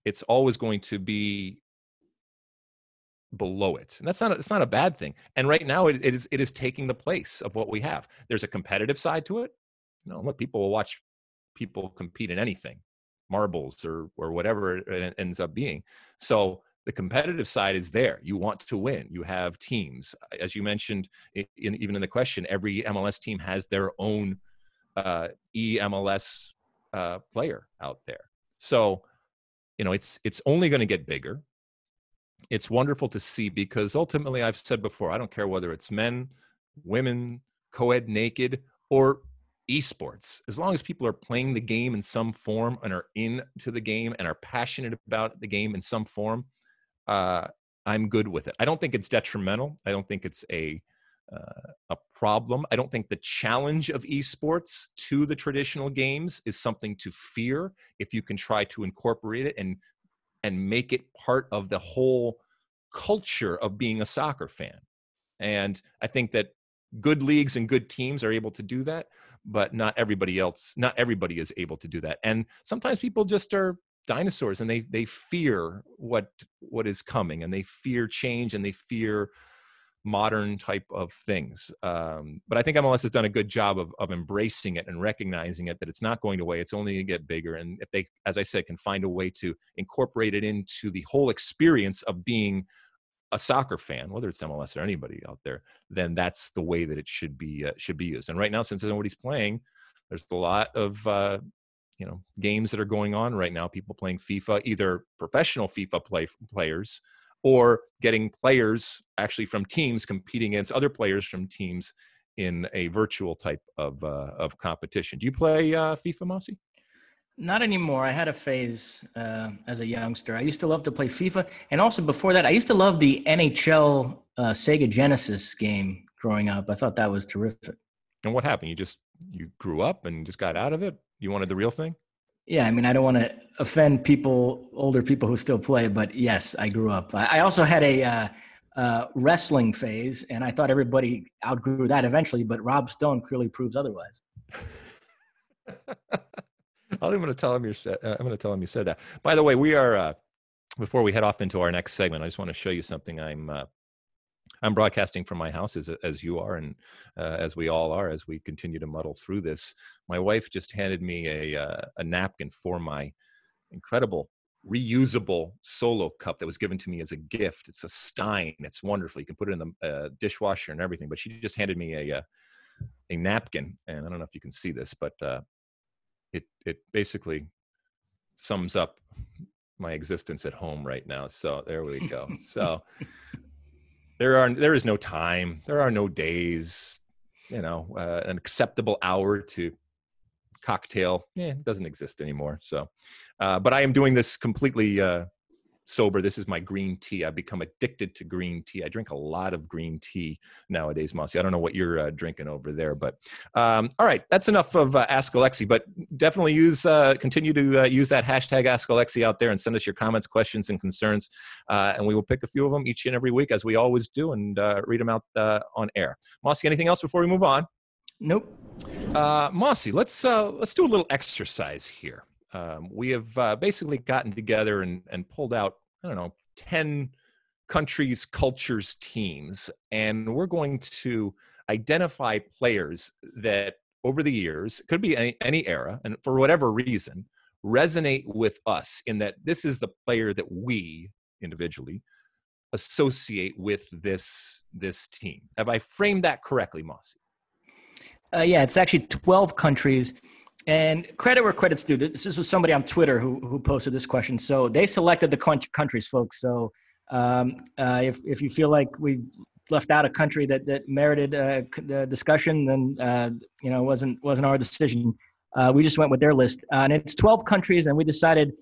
it's always going to be below it. And it's not a bad thing. And right now it is taking the place of what we have. There's a competitive side to it. Look, people will watch people compete in anything, marbles or whatever it ends up being. So the competitive side is there. You want to win. You have teams. As you mentioned, even in the question, every MLS team has their own EMLS player out there. So, it's only going to get bigger. It's wonderful to see, because ultimately, I've said before, I don't care whether it's men, women, co-ed, naked, or esports. As long as people are playing the game in some form and are into the game and are passionate about the game in some form, I'm good with it. I don't think it's detrimental. I don't think it's a problem. I don't think the challenge of esports to the traditional games is something to fear if you can try to incorporate it and make it part of the whole culture of being a soccer fan. And I think that good leagues and good teams are able to do that, but not everybody is able to do that. And sometimes people just are dinosaurs, and they fear what is coming, and they fear change, and they fear modern type of things. But I think MLS has done a good job of embracing it and recognizing it, that it's not going away. It's only going to get bigger. And if they, as I said, can find a way to incorporate it into the whole experience of being a soccer fan, whether it's MLS or anybody out there, then that's the way that it should be used. And right now, since nobody's playing, there's a lot of games that are going on right now. People playing FIFA, either professional FIFA players or getting players actually from teams competing against other players from teams in a virtual type of competition. Do you play FIFA, Mosse? Not anymore. I had a phase as a youngster. I used to love to play FIFA. And also before that, I used to love the NHL Sega Genesis game growing up. I thought that was terrific. And what happened? You grew up and just got out of it? You wanted the real thing? Yeah, I mean, I don't want to offend older people who still play, but yes, I grew up. I also had a wrestling phase, and I thought everybody outgrew that eventually, but Rob Stone clearly proves otherwise. I'm going to tell him you said that. By the way, we are before we head off into our next segment, I just want to show you something. I'm broadcasting from my house as you are, and as we all are, as we continue to muddle through this. My wife just handed me a napkin for my incredible reusable Solo cup that was given to me as a gift. It's a Stein. It's wonderful. You can put it in the dishwasher and everything. But she just handed me a napkin, and I don't know if you can see this, but it basically sums up my existence at home right now. So there we go. So there is no time. There are no days, an acceptable hour to cocktail. It doesn't exist anymore. So, but I am doing this completely sober. This is my green tea. I've become addicted to green tea. I drink a lot of green tea nowadays, Mosse. I don't know what you're drinking over there, but all right, that's enough of Ask Alexi. But definitely continue to use that hashtag Ask Alexi out there and send us your comments, questions, and concerns, and we will pick a few of them each and every week, as we always do, and read them out on air. Mosse, anything else before we move on? Nope. Mosse, let's do a little exercise here. We have basically gotten together and pulled out, 10 countries, cultures, teams, and we're going to identify players that over the years, could be any era, and for whatever reason, resonate with us in that this is the player that we individually associate with this team. Have I framed that correctly, Mosse? Yeah, it's actually 12 countries. And credit where credit's due. This was somebody on Twitter who posted this question. So they selected the countries, folks. So if you feel like we left out a country that merited the discussion, then it wasn't our decision. We just went with their list, and it's 12 countries. And we decided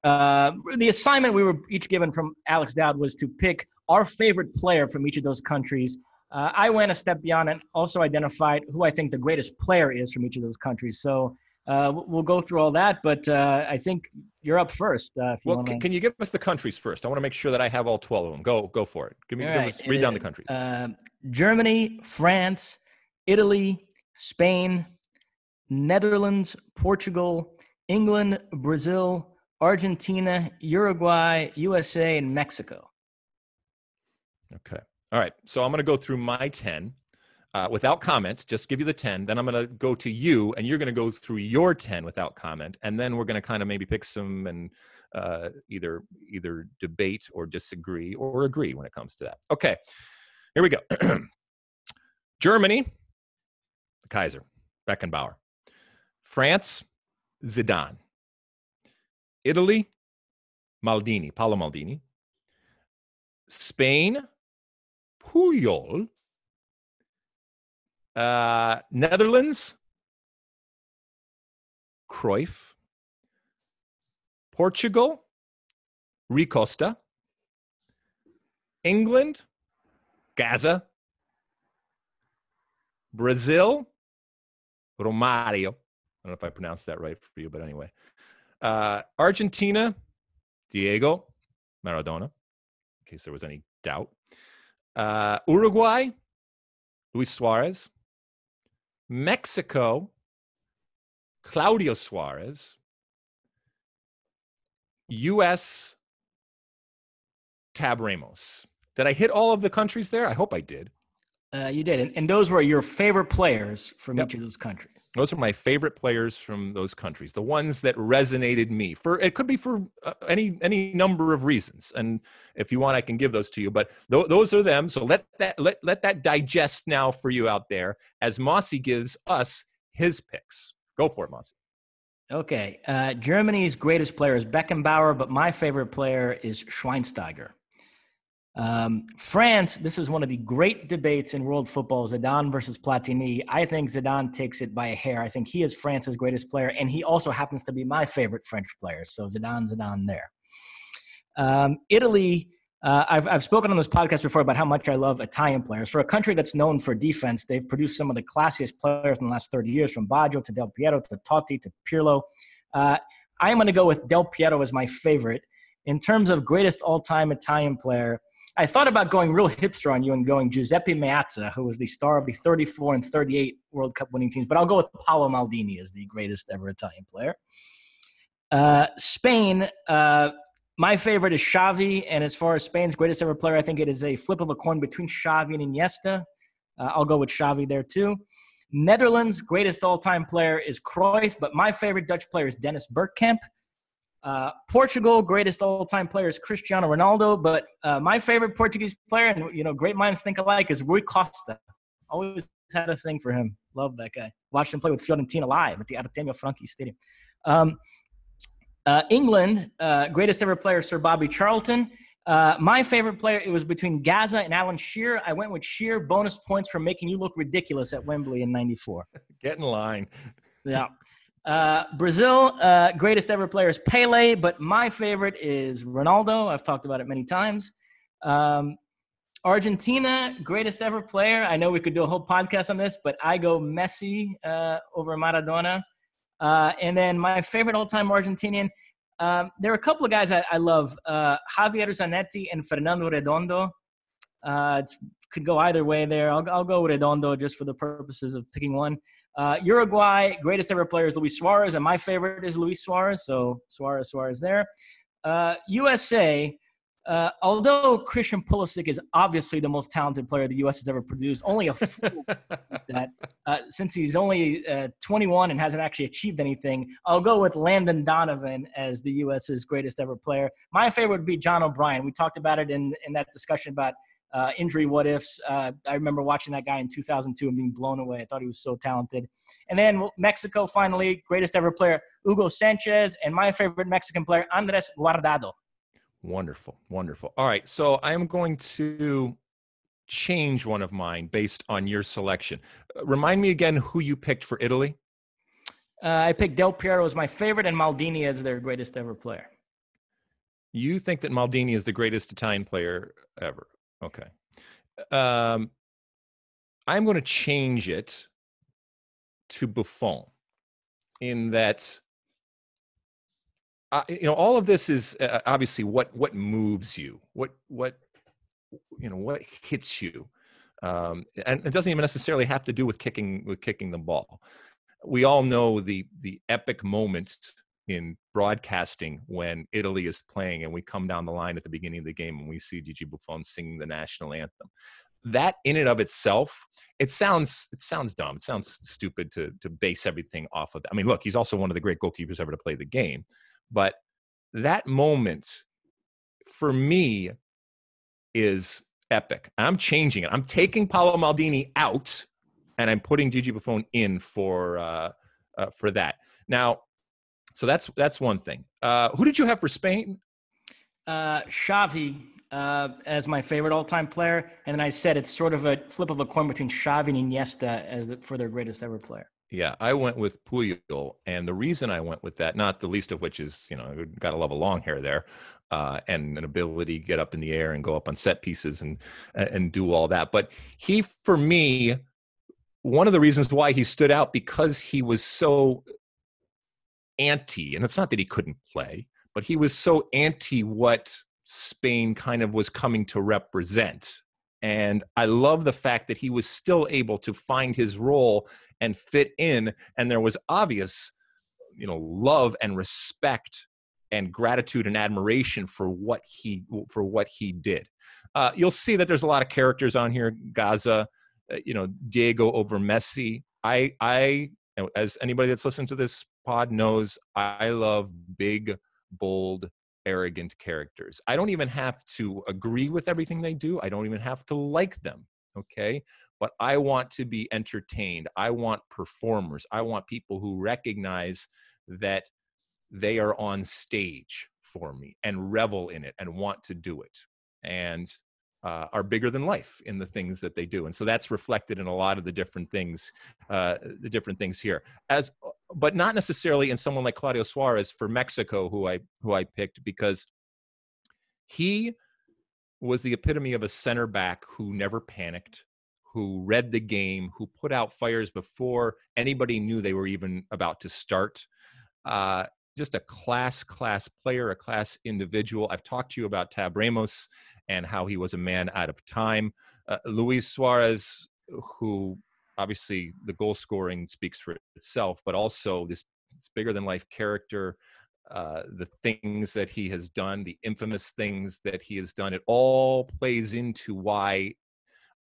the assignment we were each given from Alex Dowd was to pick our favorite player from each of those countries. I went a step beyond and also identified who I think the greatest player is from each of those countries. So we'll go through all that, but I think you're up first. Can you give us the countries first? I want to make sure that I have all 12 of them. Go for it. Read down the countries. Germany, France, Italy, Spain, Netherlands, Portugal, England, Brazil, Argentina, Uruguay, USA, and Mexico. Okay. All right, so I'm going to go through my 10 without comment, just give you the 10. Then I'm going to go to you, and you're going to go through your 10 without comment. And then we're going to kind of maybe pick some and either debate or disagree or agree when it comes to that. Okay, here we go. Germany, Kaiser, Beckenbauer. France, Zidane. Italy, Paolo Maldini. Spain, Puyol. Netherlands, Cruyff. Portugal, Rui Costa. England, Gaza. Brazil, Romario. I don't know if I pronounced that right for you, but anyway. Argentina, Diego Maradona, in case there was any doubt. Uruguay, Luis Suarez. Mexico, Claudio Suarez. US, Tab Ramos. Did I hit all of the countries there? I hope I did. You did. And those were your favorite players from each of those countries. Those are my favorite players from those countries, the ones that resonated me. It could be for any number of reasons, and if you want, I can give those to you. But those are them. So let that digest now for you out there as Mosse gives us his picks. Go for it, Mosse. Okay, Germany's greatest player is Beckenbauer, but my favorite player is Schweinsteiger. France, this is one of the great debates in world football, Zidane versus Platini. I think Zidane takes it by a hair. I think he is France's greatest player, and he also happens to be my favorite French player. So Zidane there. Italy, I've spoken on this podcast before about how much I love Italian players. For a country that's known for defense, they've produced some of the classiest players in the last 30 years, from Baggio to Del Piero to Totti to Pirlo. I am going to go with Del Piero as my favorite. In terms of greatest all-time Italian player, I thought about going real hipster on you and going Giuseppe Meazza, who was the star of the 34 and 38 World Cup winning teams. But I'll go with Paolo Maldini as the greatest ever Italian player. Spain, my favorite is Xavi. And as far as Spain's greatest ever player, I think it is a flip of a coin between Xavi and Iniesta. I'll go with Xavi there too. Netherlands' greatest all-time player is Cruyff, but my favorite Dutch player is Dennis Bergkamp. Portugal, greatest all-time player is Cristiano Ronaldo, but my favorite Portuguese player, and great minds think alike, is Rui Costa. Always had a thing for him. Love that guy. Watched him play with Fiorentina live at the Artemio Franchi Stadium. England, greatest ever player, Sir Bobby Charlton. My favorite player, it was between Gaza and Alan Shearer. I went with Shearer. Bonus points for making you look ridiculous at Wembley in '94. Get in line. Yeah. Brazil, greatest ever player is Pele, but my favorite is Ronaldo. I've talked about it many times. Argentina, greatest ever player. I know we could do a whole podcast on this, but I go Messi over Maradona. And then my favorite all-time Argentinian, there are a couple of guys I love, Javier Zanetti and Fernando Redondo. It could go either way there. I'll go with Redondo just for the purposes of picking one. Uruguay, greatest ever player is Luis Suarez, and my favorite is Luis Suarez, so Suarez there. USA, although Christian Pulisic is obviously the most talented player the U.S. has ever produced, only a fool that since he's only 21 and hasn't actually achieved anything, I'll go with Landon Donovan as the U.S.'s greatest ever player. My favorite would be John O'Brien. We talked about it in that discussion about injury what ifs. I remember watching that guy in 2002 and being blown away. I thought he was so talented. And then Mexico, finally, greatest ever player, Hugo Sanchez, and my favorite Mexican player, Andres Guardado. Wonderful, wonderful. All right, so I'm going to change one of mine based on your selection. Remind me again who you picked for Italy. I picked Del Piero as my favorite and Maldini as their greatest ever player. You think that Maldini is the greatest Italian player ever? Okay. I'm going to change it to Buffon in that, all of this is obviously what moves you, what hits you. And it doesn't even necessarily have to do with kicking the ball. We all know the epic moments in broadcasting when Italy is playing and we come down the line at the beginning of the game and we see Gigi Buffon singing the national anthem. That in and of itself, it sounds dumb. It sounds stupid to base everything off of that. I mean, look, he's also one of the great goalkeepers ever to play the game. But that moment for me is epic. I'm changing it. I'm taking Paolo Maldini out and I'm putting Gigi Buffon in for that. Now, so that's one thing. Who did you have for Spain? Xavi as my favorite all-time player, and then I said it's sort of a flip of a coin between Xavi and Iniesta for their greatest ever player. Yeah, I went with Puyol, and the reason I went with that, not the least of which is, got to love a long hair there, and an ability to get up in the air and go up on set pieces and do all that. But he, for me, one of the reasons why he stood out because he was so anti, and it's not that he couldn't play, but he was so anti what Spain kind of was coming to represent. And I love the fact that he was still able to find his role and fit in. And there was obvious, love and respect and gratitude and admiration for what he did. You'll see that there's a lot of characters on here. Gaza, Diego over Messi. As anybody that's listened to this pod knows, I love big, bold, arrogant characters. I don't even have to agree with everything they do. I don't even have to like them. Okay. But I want to be entertained. I want performers. I want people who recognize that they are on stage for me and revel in it and want to do it and are bigger than life in the things that they do. And so that's reflected in a lot of the different things here, but not necessarily in someone like Claudio Suarez for Mexico, who I picked, because he was the epitome of a center back who never panicked, who read the game, who put out fires before anybody knew they were even about to start. Just a class player, a class individual. I've talked to you about Tab Ramos and how he was a man out of time. Luis Suarez, who obviously the goal scoring speaks for itself, but also this bigger than life character, the things that he has done, the infamous things that he has done, it all plays into why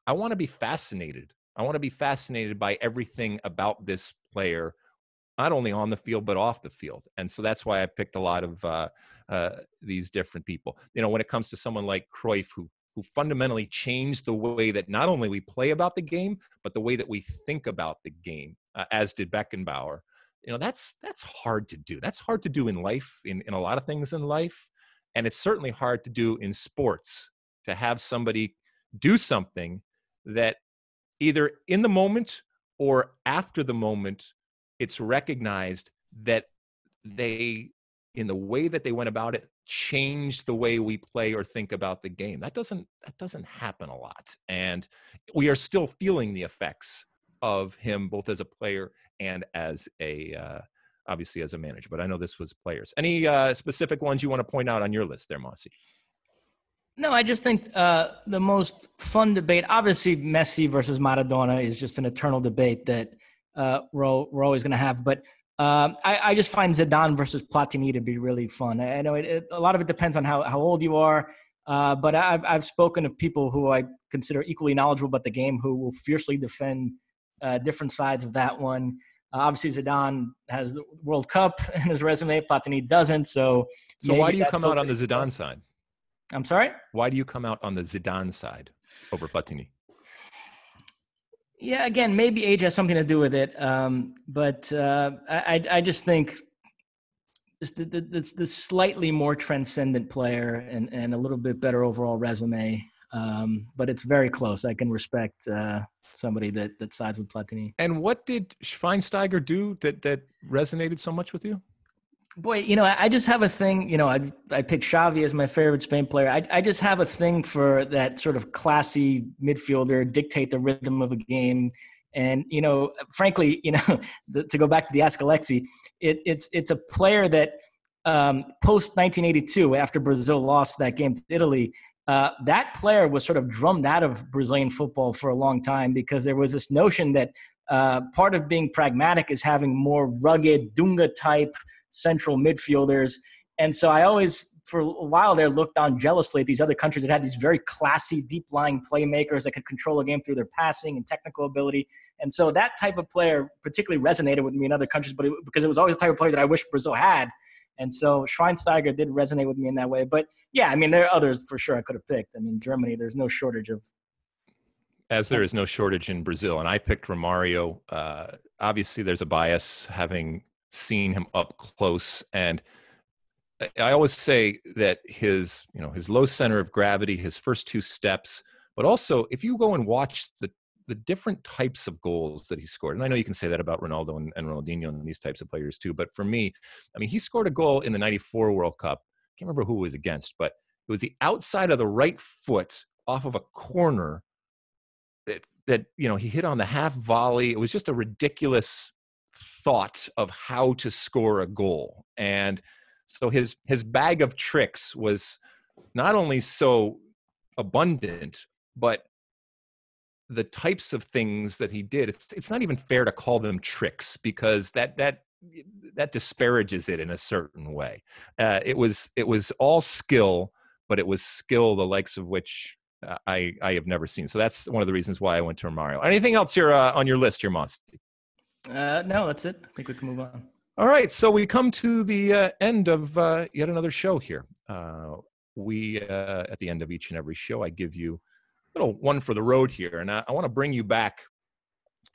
I want to be fascinated. I want to be fascinated by everything about this player, not only on the field, but off the field. And so that's why I picked a lot of these different people. When it comes to someone like Cruyff, who fundamentally changed the way that not only we play about the game, but the way that we think about the game, as did Beckenbauer. That's hard to do. That's hard to do in life, in a lot of things in life. And it's certainly hard to do in sports, to have somebody do something that either in the moment or after the moment, it's recognized that they, in the way that they went about it, changed the way we play or think about the game. That doesn't happen a lot. And we are still feeling the effects of him, both as a player and as obviously as a manager. But I know this was players. Any specific ones you want to point out on your list there, Mosse? No, I just think the most fun debate, obviously Messi versus Maradona, is just an eternal debate that we're always going to have. But I just find Zidane versus Platini to be really fun. I know a lot of it depends on how old you are, but I've spoken to people who I consider equally knowledgeable about the game who will fiercely defend different sides of that one. Obviously, Zidane has the World Cup in his resume. Platini doesn't. So why do you come out on the Zidane side? I'm sorry? Why do you come out on the Zidane side over Platini? Yeah, again, maybe age has something to do with it. But I just think the slightly more transcendent player and a little bit better overall resume. But it's very close. I can respect somebody that sides with Platini. And what did Schweinsteiger do that resonated so much with you? Boy, I just have a thing, I picked Xavi as my favorite Spain player. I just have a thing for that sort of classy midfielder, dictate the rhythm of a game. And, frankly, to go back to the Ask Alexi, it's a player that post 1982, after Brazil lost that game to Italy, that player was sort of drummed out of Brazilian football for a long time because there was this notion that part of being pragmatic is having more rugged Dunga type central midfielders. And so I always, for a while there, looked on jealously at these other countries that had these very classy, deep-lying playmakers that could control a game through their passing and technical ability. And so that type of player particularly resonated with me in other countries, but because it was always the type of player that I wish Brazil had. And so Schweinsteiger did resonate with me in that way. But yeah, there are others for sure I could have picked. Germany, there's no shortage of. As there is no shortage in Brazil. And I picked Romario. Obviously, there's a bias having seen him up close. And I always say that his low center of gravity, his first two steps, but also if you go and watch the different types of goals that he scored, and I know you can say that about Ronaldo and Ronaldinho and these types of players too, but for me, he scored a goal in the 94 World Cup. I can't remember who it was against, but it was the outside of the right foot off of a corner that he hit on the half volley. It was just a ridiculous thought of how to score a goal. And so his bag of tricks was not only so abundant, but the types of things that he did, it's not even fair to call them tricks, because that that disparages it in a certain way. It was all skill, but it was skill the likes of which I have never seen. So that's one of the reasons why I went to Romario. Anything else here on your list here, Mosse? No, that's it. I think we can move on. All right, so we come to the end of yet another show here. We at the end of each and every show, I give you a little one for the road here, and I want to bring you back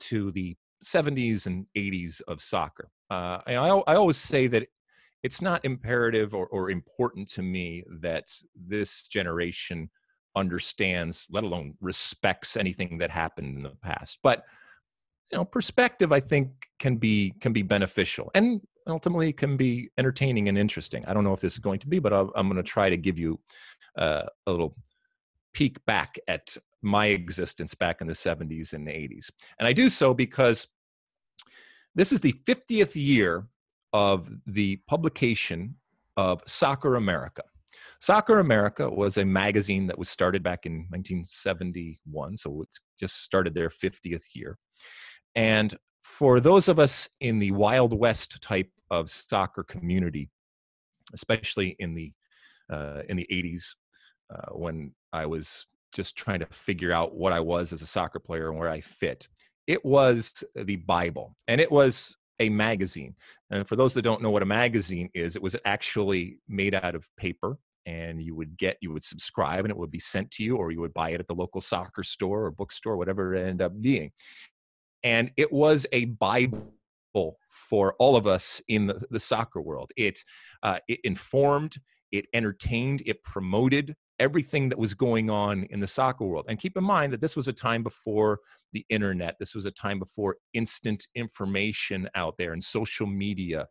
to the 70s and 80s of soccer. I always say that it's not imperative or important to me that this generation understands, let alone respects, anything that happened in the past. But perspective, I think, can be beneficial and ultimately can be entertaining and interesting. I don't know if this is going to be, but I'm going to try to give you a little peek back at my existence back in the 70s and 80s. And I do so because this is the 50th year of the publication of Soccer America. Soccer America was a magazine that was started back in 1971, so it's just started their 50th year. And for those of us in the Wild West type of soccer community, especially in the 80s, when I was just trying to figure out what I was as a soccer player and where I fit, it was the Bible, and it was a magazine. And for those that don't know what a magazine is, it was actually made out of paper, and you would subscribe and it would be sent to you, or you would buy it at the local soccer store or bookstore, whatever it ended up being. And it was a Bible for all of us in the soccer world. It informed, it entertained, it promoted everything that was going on in the soccer world. And keep in mind that this was a time before the internet. This was a time before instant information out there and social media.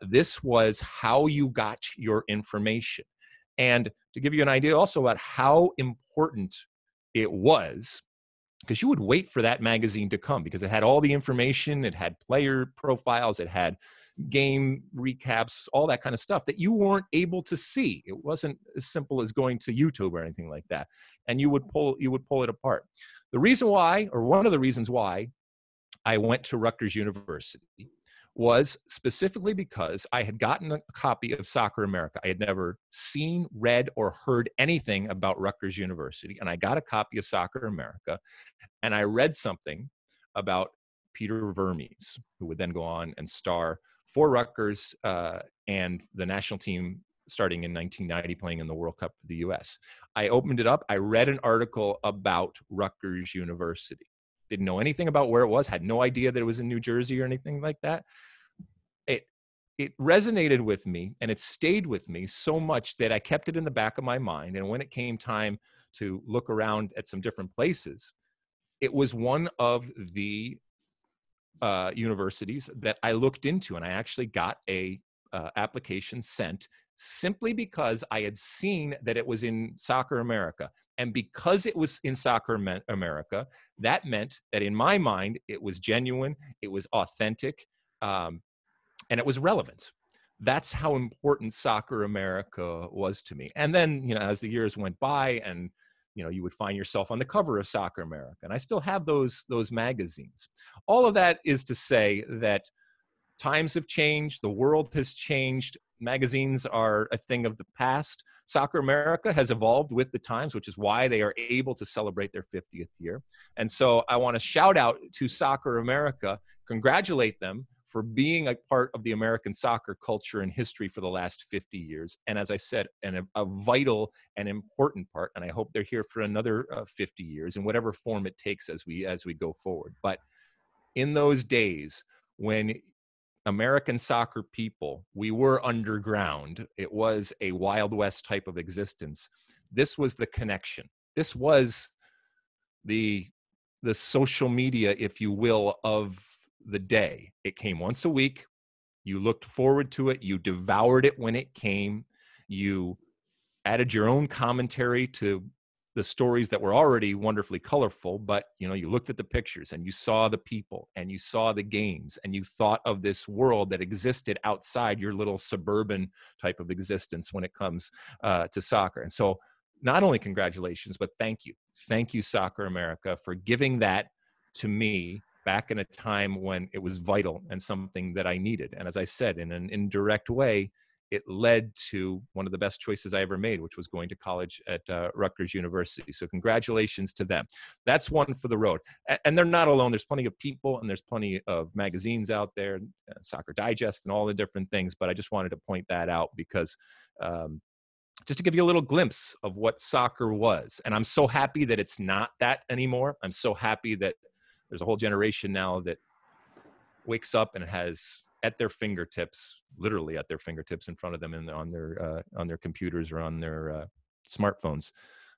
This was how you got your information. And to give you an idea also about how important it was, because you would wait for that magazine to come because it had all the information, it had player profiles, it had game recaps, all that kind of stuff that you weren't able to see. It wasn't as simple as going to YouTube or anything like that. And you would pull it apart. The reason why, or one of the reasons why I went to Rutgers University, was specifically because I had gotten a copy of Soccer America. I had never seen, read, or heard anything about Rutgers University. And I got a copy of Soccer America, and I read something about Peter Vermes, who would then go on and star for Rutgers and the national team starting in 1990, playing in the World Cup for the US. I opened it up. I read an article about Rutgers University. Didn't know anything about where it was, had no idea that it was in New Jersey or anything like that. It resonated with me, and it stayed with me so much that I kept it in the back of my mind. And when it came time to look around at some different places, it was one of the universities that I looked into, and I actually got a application sent simply because I had seen that it was in Soccer America. And because it was in Soccer America, that meant that in my mind, it was genuine, it was authentic, and it was relevant. That's how important Soccer America was to me. And then, as the years went by, and you would find yourself on the cover of Soccer America, and I still have those magazines. All of that is to say that times have changed, the world has changed, magazines are a thing of the past. Soccer America has evolved with the times, which is why they are able to celebrate their 50th year. And so I want to shout out to Soccer America, congratulate them for being a part of the American soccer culture and history for the last 50 years. And as I said, a vital and important part, and I hope they're here for another 50 years in whatever form it takes as we go forward. But in those days when American soccer people, we were underground, it was a Wild West type of existence, this was the connection. This was the social media, if you will, of the day. It came once a week. You looked forward to it. You devoured it when it came. You added your own commentary to the stories that were already wonderfully colorful, but you looked at the pictures and you saw the people and you saw the games and you thought of this world that existed outside your little suburban type of existence when it comes to soccer. And so not only congratulations, but thank you. Thank you, Soccer America, for giving that to me back in a time when it was vital and something that I needed. And as I said, in an indirect way, it led to one of the best choices I ever made, which was going to college at Rutgers University. So congratulations to them. That's one for the road. And they're not alone. There's plenty of people and there's plenty of magazines out there, Soccer Digest and all the different things. But I just wanted to point that out because just to give you a little glimpse of what soccer was. And I'm so happy that it's not that anymore. I'm so happy that there's a whole generation now that wakes up and has at their fingertips, literally at their fingertips in front of them and on their computers or on their smartphones,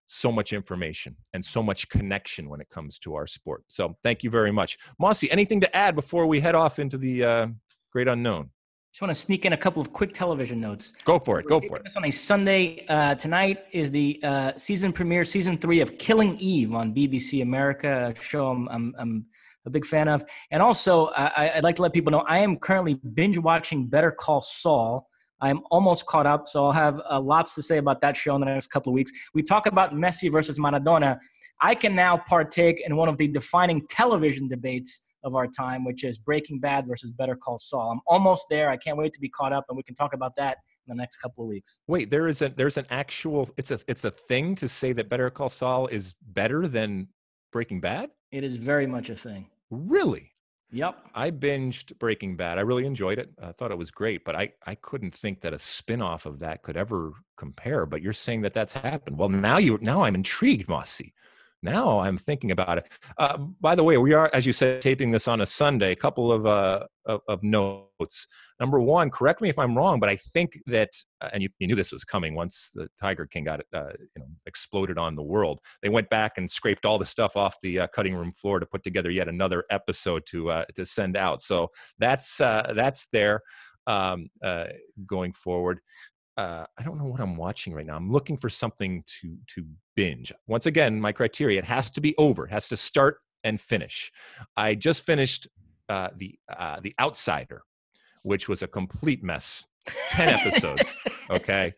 so much information and so much connection when it comes to our sport. So thank you very much. Mosse, anything to add before we head off into the great unknown? Just want to sneak in a couple of quick television notes. Go for it. Go for it. This on a Sunday. Tonight is the season premiere, season 3 of Killing Eve on BBC America, a show I'm a big fan of. And also, I'd like to let people know I am currently binge watching Better Call Saul. I'm almost caught up, so I'll have lots to say about that show in the next couple of weeks. We talk about Messi versus Maradona. I can now partake in one of the defining television debates of our time, which is Breaking Bad versus Better Call Saul. I'm almost there. I can't wait to be caught up, and we can talk about that in the next couple of weeks. Wait, there's an actual, it's a thing to say that Better Call Saul is better than Breaking Bad? It is very much a thing. Really? Yep. I binged Breaking Bad. I really enjoyed it. I thought it was great, but I couldn't think that a spin-off of that could ever compare. But you're saying that that's happened. Well, now I'm intrigued, Mosse. Now I'm thinking about it. By the way, we are, as you said, taping this on a Sunday. A couple of notes. Number one, correct me if I'm wrong, but I think that, and you knew this was coming once the Tiger King got exploded on the world. They went back and scraped all the stuff off the cutting room floor to put together yet another episode to send out. So that's there going forward. I don't know what I'm watching right now. I'm looking for something to binge. Once again, my criteria, it has to be over. It has to start and finish. I just finished the Outsider, which was a complete mess. 10 episodes. Okay.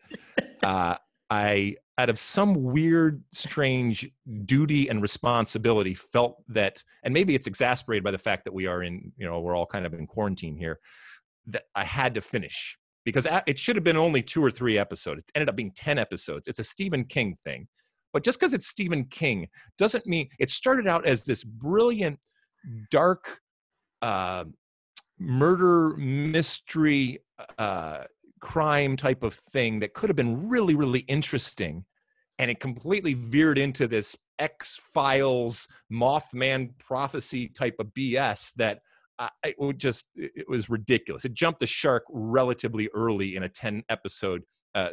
I, out of some weird, strange duty and responsibility, felt that, and maybe it's exasperated by the fact that we are we're all kind of in quarantine here, that I had to finish. Because it should have been only 2 or 3 episodes. It ended up being 10 episodes. It's a Stephen King thing. But just because it's Stephen King doesn't mean it started out as this brilliant, dark murder, mystery, crime type of thing that could have been really, really interesting. And it completely veered into this X-Files, Mothman prophecy type of BS that it was ridiculous. It jumped the shark relatively early in a 10-episode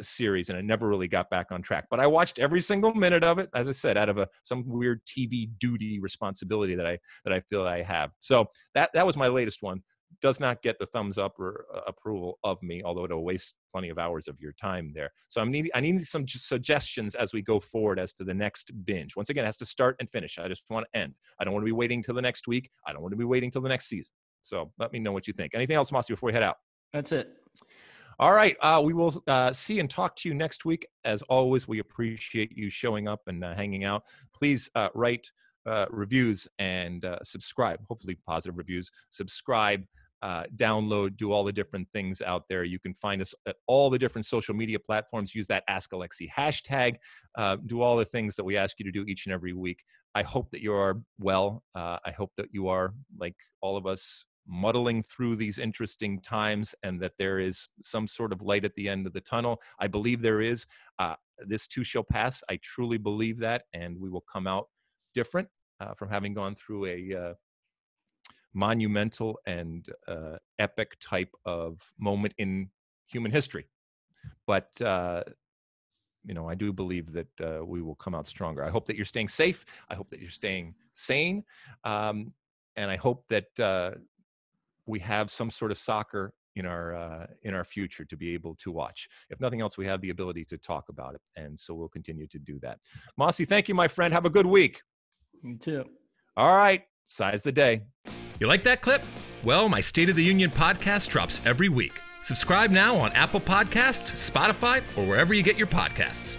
series, and I never really got back on track. But I watched every single minute of it, as I said, out of some weird TV duty responsibility that I feel I have. So that was my latest one. Does not get the thumbs up or approval of me, although it'll waste plenty of hours of your time there. So I need some suggestions as we go forward as to the next binge. Once again, it has to start and finish. I just want to end. I don't want to be waiting till the next week. I don't want to be waiting till the next season. So let me know what you think. Anything else, Mosse, before we head out? That's it. All right. We will see and talk to you next week. As always, we appreciate you showing up and hanging out. Please write reviews and subscribe, hopefully positive reviews. Subscribe. Download, do all the different things out there. You can find us at all the different social media platforms. Use that Ask Alexi hashtag. Do all the things that we ask you to do each and every week. I hope that you are well. I hope that you are, like all of us, muddling through these interesting times and that there is some sort of light at the end of the tunnel. I believe there is. This too shall pass. I truly believe that, and we will come out different from having gone through a monumental and epic type of moment in human history. But, I do believe that we will come out stronger. I hope that you're staying safe. I hope that you're staying sane. And I hope that we have some sort of soccer in our future to be able to watch. If nothing else, we have the ability to talk about it. And so we'll continue to do that. Mosse, thank you, my friend. Have a good week. You too. All right. Size the day. You like that clip? Well, my State of the Union podcast drops every week. Subscribe now on Apple Podcasts, Spotify, or wherever you get your podcasts.